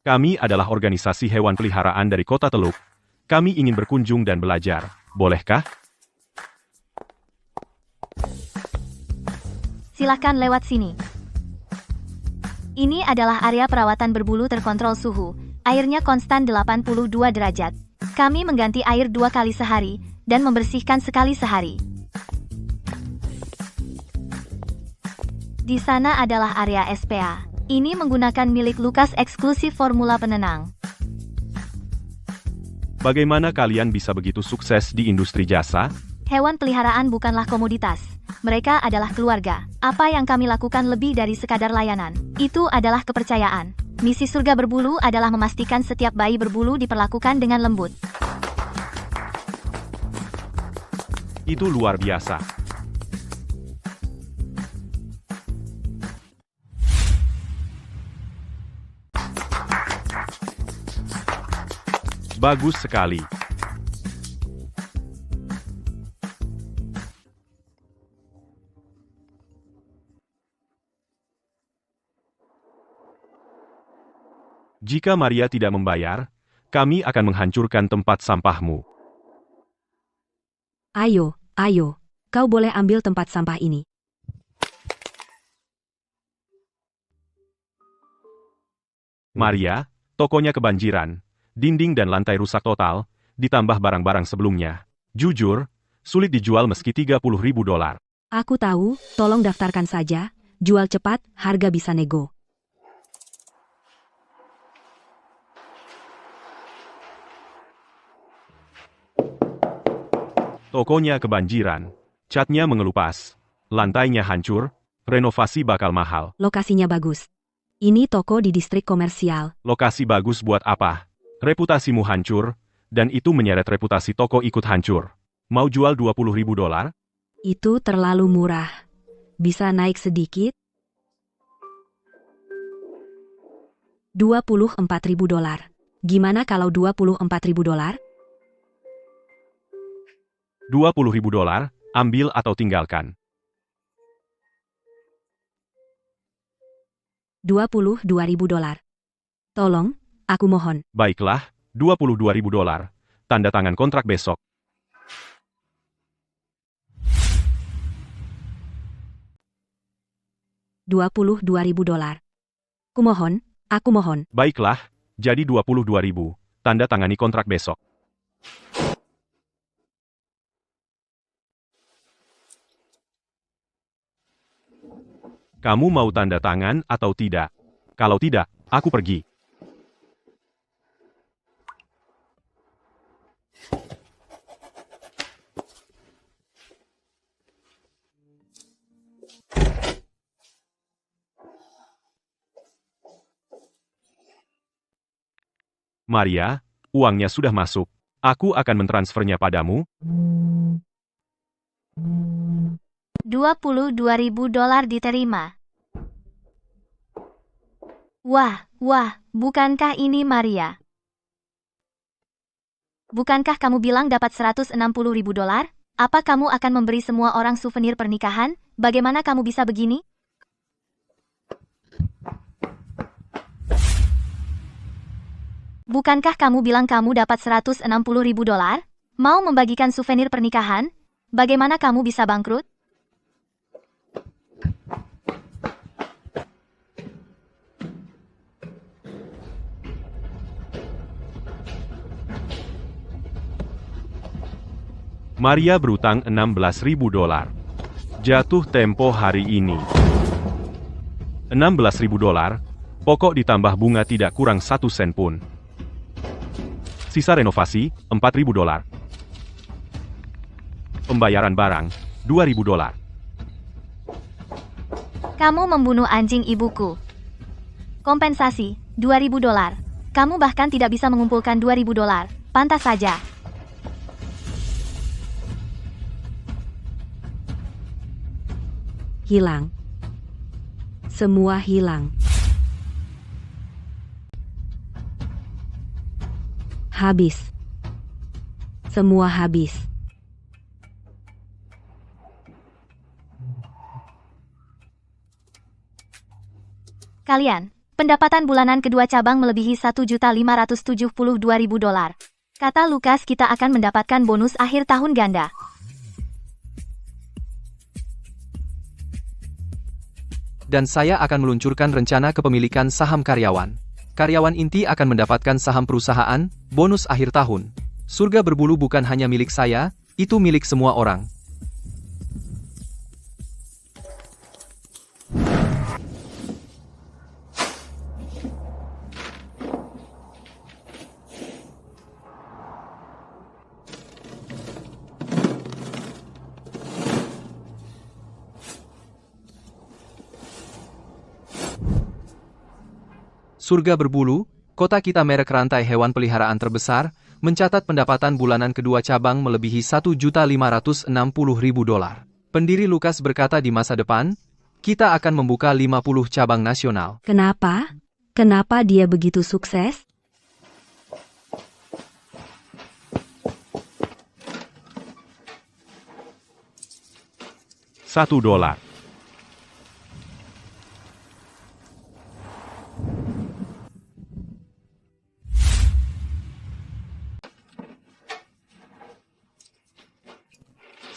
Kami adalah organisasi hewan peliharaan dari Kota Teluk. Kami ingin berkunjung dan belajar. Bolehkah? Silakan lewat sini. Ini adalah area perawatan berbulu terkontrol suhu. Airnya konstan 82 derajat. Kami mengganti air 2 kali sehari, dan membersihkan sekali sehari. Di sana adalah area SPA. Ini menggunakan milik Lukas eksklusif formula penenang. Bagaimana kalian bisa begitu sukses di industri jasa? Hewan peliharaan bukanlah komoditas. Mereka adalah keluarga. Apa yang kami lakukan lebih dari sekadar layanan. Itu adalah kepercayaan. Misi surga berbulu adalah memastikan setiap bayi berbulu diperlakukan dengan lembut. Itu luar biasa. Bagus sekali. Jika Maria tidak membayar, kami akan menghancurkan tempat sampahmu. Ayo, ayo. Kau boleh ambil tempat sampah ini. Maria, tokonya kebanjiran. Dinding dan lantai rusak total, ditambah barang-barang sebelumnya. Jujur, sulit dijual meski 30.000 dolar. Aku tahu, tolong daftarkan saja. Jual cepat, harga bisa nego. Tokonya kebanjiran. Catnya mengelupas. Lantainya hancur. Renovasi bakal mahal. Lokasinya bagus. Ini toko di distrik komersial. Lokasi bagus buat apa? Reputasimu hancur, dan itu menyeret reputasi toko ikut hancur. Mau jual 20.000 dolar? Itu terlalu murah. Bisa naik sedikit? 24.000 dolar. Gimana kalau 24.000 dolar? 20.000 dolar, ambil atau tinggalkan. 22.000 dolar. Tolong, Aku mohon. Baiklah, 22.000 dolar. Tanda tangan kontrak besok. $22.000. Kumohon, aku mohon. Baiklah, jadi 22.000. Tanda tangani kontrak besok. Kamu mau tanda tangan atau tidak? Kalau tidak, aku pergi. Maria, uangnya sudah masuk. Aku akan mentransfernya padamu. $22.000 diterima. Wah, bukankah ini Maria? Bukankah kamu bilang dapat $160.000? Apa kamu akan memberi semua orang souvenir pernikahan? Bagaimana kamu bisa begini? Bukankah kamu bilang kamu dapat $160.000? Mau membagikan souvenir pernikahan? Bagaimana kamu bisa bangkrut? Maria berutang $16.000. Jatuh tempo hari ini. $16.000, pokok ditambah bunga tidak kurang 1 sen pun. Sisa renovasi, $4.000. Pembayaran barang, $2.000. Kamu membunuh anjing ibuku. Kompensasi, $2.000. Kamu bahkan tidak bisa mengumpulkan $2.000. Pantas saja. Hilang. Semua hilang. Habis. Semua habis. Kalian, pendapatan bulanan kedua cabang melebihi $1.572.000. Kata Lukas, kita akan mendapatkan bonus akhir tahun ganda. Dan saya akan meluncurkan rencana kepemilikan saham karyawan. Karyawan inti akan mendapatkan saham perusahaan, bonus akhir tahun. Surga berbulu bukan hanya milik saya, itu milik semua orang. Surga berbulu, kota kita merek rantai hewan peliharaan terbesar, mencatat pendapatan bulanan kedua cabang melebihi $1.560.000. Pendiri Lukas berkata di masa depan, kita akan membuka 50 cabang nasional. Kenapa? Kenapa dia begitu sukses? $1.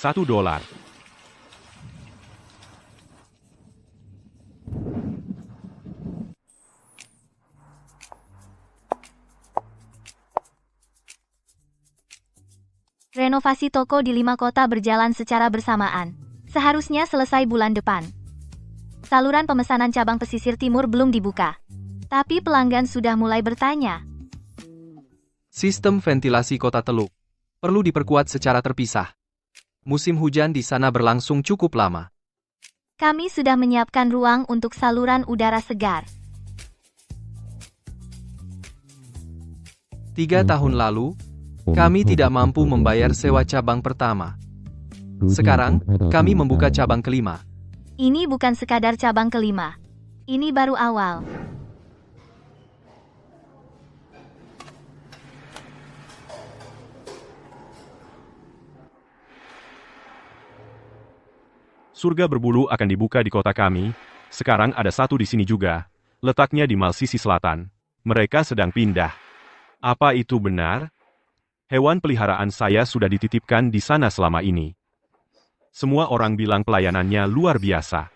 $1. Renovasi toko di 5 kota berjalan secara bersamaan. Seharusnya selesai bulan depan. Saluran pemesanan cabang pesisir timur belum dibuka. Tapi pelanggan sudah mulai bertanya. Sistem ventilasi kota Teluk perlu diperkuat secara terpisah. Musim hujan di sana berlangsung cukup lama. Kami sudah menyiapkan ruang untuk saluran udara segar. 3 tahun lalu, kami tidak mampu membayar sewa cabang pertama. Sekarang, kami membuka cabang kelima. Ini bukan sekadar cabang kelima. Ini baru awal. Surga berbulu akan dibuka di kota kami. Sekarang ada satu di sini juga. Letaknya di Mal sisi selatan. Mereka sedang pindah. Apa itu benar? Hewan peliharaan saya sudah dititipkan di sana selama ini. Semua orang bilang pelayanannya luar biasa.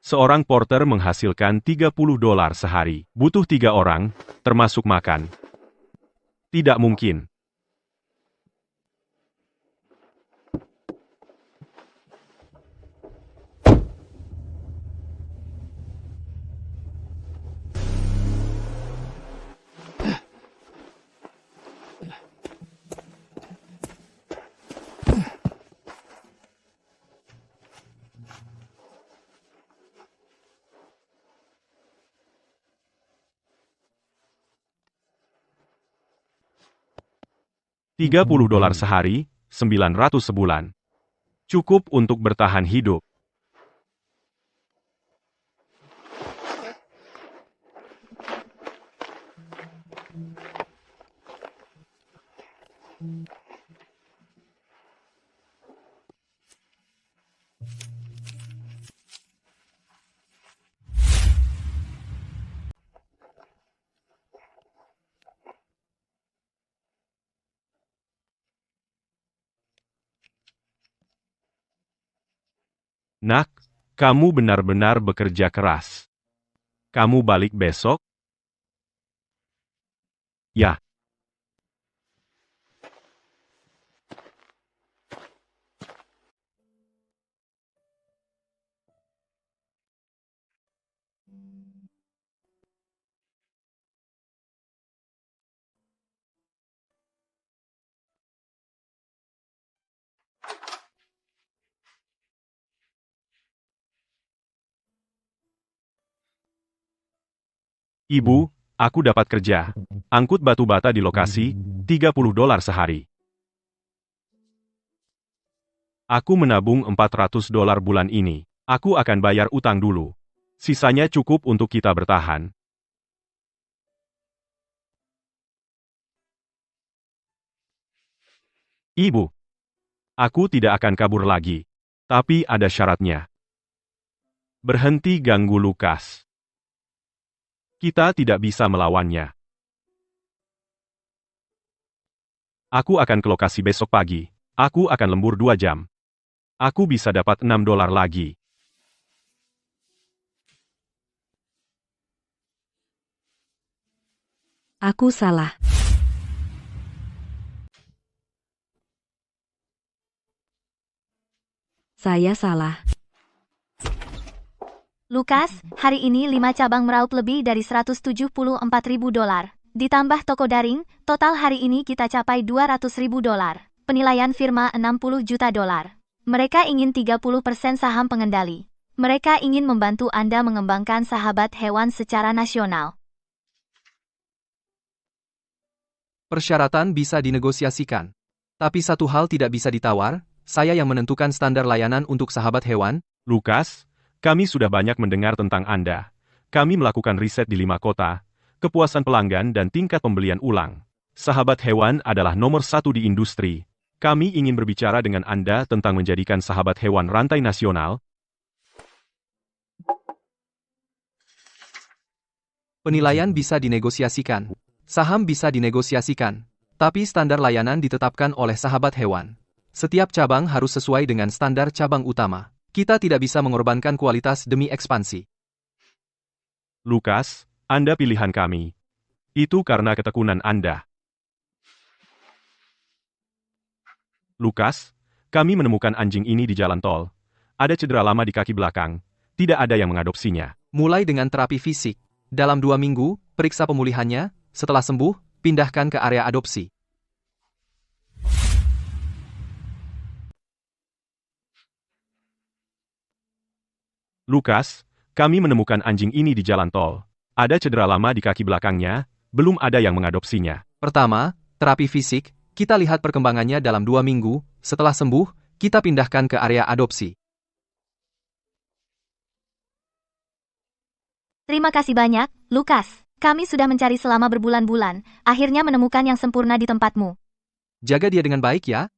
Seorang porter menghasilkan $30 sehari. Butuh 3 orang, termasuk makan. Tidak mungkin. $30 sehari, 900 sebulan. Cukup untuk bertahan hidup. Nak, kamu benar-benar bekerja keras. Kamu balik besok? Ya. Ibu, aku dapat kerja. Angkut batu bata di lokasi, $30 sehari. Aku menabung $400 bulan ini. Aku akan bayar utang dulu. Sisanya cukup untuk kita bertahan. Ibu, aku tidak akan kabur lagi. Tapi ada syaratnya. Berhenti ganggu Lukas. Kita tidak bisa melawannya. Aku akan ke lokasi besok pagi. Aku akan lembur 2 jam. Aku bisa dapat $6 lagi. Aku salah. Saya salah. Lukas, hari ini 5 cabang meraup lebih dari $174.000. Ditambah toko daring, total hari ini kita capai $200.000. Penilaian firma $60 juta. Mereka ingin 30% saham pengendali. Mereka ingin membantu Anda mengembangkan sahabat hewan secara nasional. Persyaratan bisa dinegosiasikan. Tapi satu hal tidak bisa ditawar, saya yang menentukan standar layanan untuk sahabat hewan. Lukas, kami sudah banyak mendengar tentang Anda. Kami melakukan riset di 5 kota, kepuasan pelanggan dan tingkat pembelian ulang. Sahabat hewan adalah nomor 1 di industri. Kami ingin berbicara dengan Anda tentang menjadikan sahabat hewan rantai nasional. Penilaian bisa dinegosiasikan. Saham bisa dinegosiasikan. Tapi standar layanan ditetapkan oleh sahabat hewan. Setiap cabang harus sesuai dengan standar cabang utama. Kita tidak bisa mengorbankan kualitas demi ekspansi. Lukas, Anda pilihan kami. Itu karena ketekunan Anda. Lukas, kami menemukan anjing ini di jalan tol. Ada cedera lama di kaki belakang. Tidak ada yang mengadopsinya. Mulai dengan terapi fisik. Dalam 2 minggu, periksa pemulihannya. Setelah sembuh, pindahkan ke area adopsi. Lukas, Kami menemukan anjing ini di jalan tol. Ada cedera lama di kaki belakangnya, belum ada yang mengadopsinya. Pertama, terapi fisik, kita lihat perkembangannya dalam 2 minggu, setelah sembuh, kita pindahkan ke area adopsi. Terima kasih banyak, Lukas. Kami sudah mencari selama berbulan-bulan, akhirnya menemukan yang sempurna di tempatmu. Jaga dia dengan baik ya.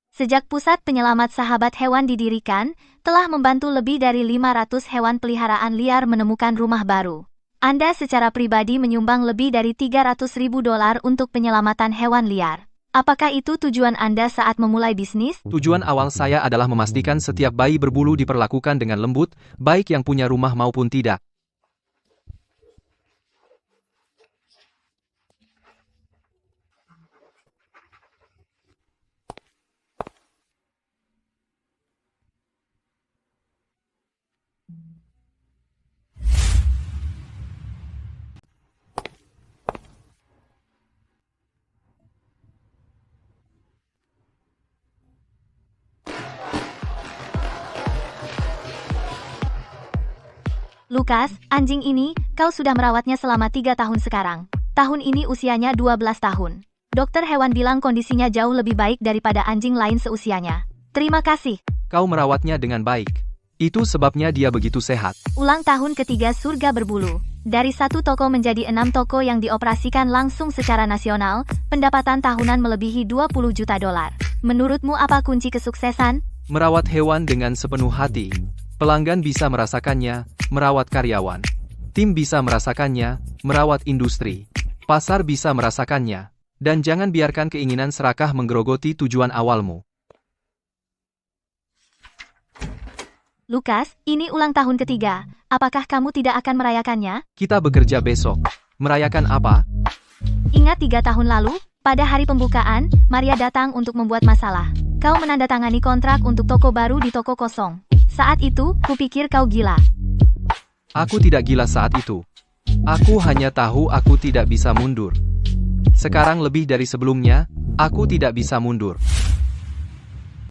Sejak Pusat Penyelamat Sahabat Hewan didirikan, telah membantu lebih dari 500 hewan peliharaan liar menemukan rumah baru. Anda secara pribadi menyumbang lebih dari $300.000 untuk penyelamatan hewan liar. Apakah itu tujuan Anda saat memulai bisnis? Tujuan awal saya adalah memastikan setiap bayi berbulu diperlakukan dengan lembut, baik yang punya rumah maupun tidak. Lukas, anjing ini, kau sudah merawatnya selama 3 tahun sekarang. Tahun ini usianya 12 tahun. Dokter hewan bilang kondisinya jauh lebih baik daripada anjing lain seusianya. Terima kasih. Kau merawatnya dengan baik. Itu sebabnya dia begitu sehat. Ulang tahun ketiga Surga Berbulu. Dari 1 toko menjadi 6 toko yang dioperasikan langsung secara nasional, pendapatan tahunan melebihi $20 juta. Menurutmu apa kunci kesuksesan? Merawat hewan dengan sepenuh hati. Pelanggan bisa merasakannya, merawat karyawan. Tim bisa merasakannya, merawat industri. Pasar bisa merasakannya. Dan jangan biarkan keinginan serakah menggerogoti tujuan awalmu. Lukas, ini ulang tahun ketiga. Apakah kamu tidak akan merayakannya? Kita bekerja besok. Merayakan apa? Ingat 3 tahun lalu, pada hari pembukaan, Maria datang untuk membuat masalah. Kau menandatangani kontrak untuk toko baru di toko kosong. Saat itu, kupikir kau gila. Aku tidak gila saat itu. Aku hanya tahu aku tidak bisa mundur. Sekarang lebih dari sebelumnya, aku tidak bisa mundur.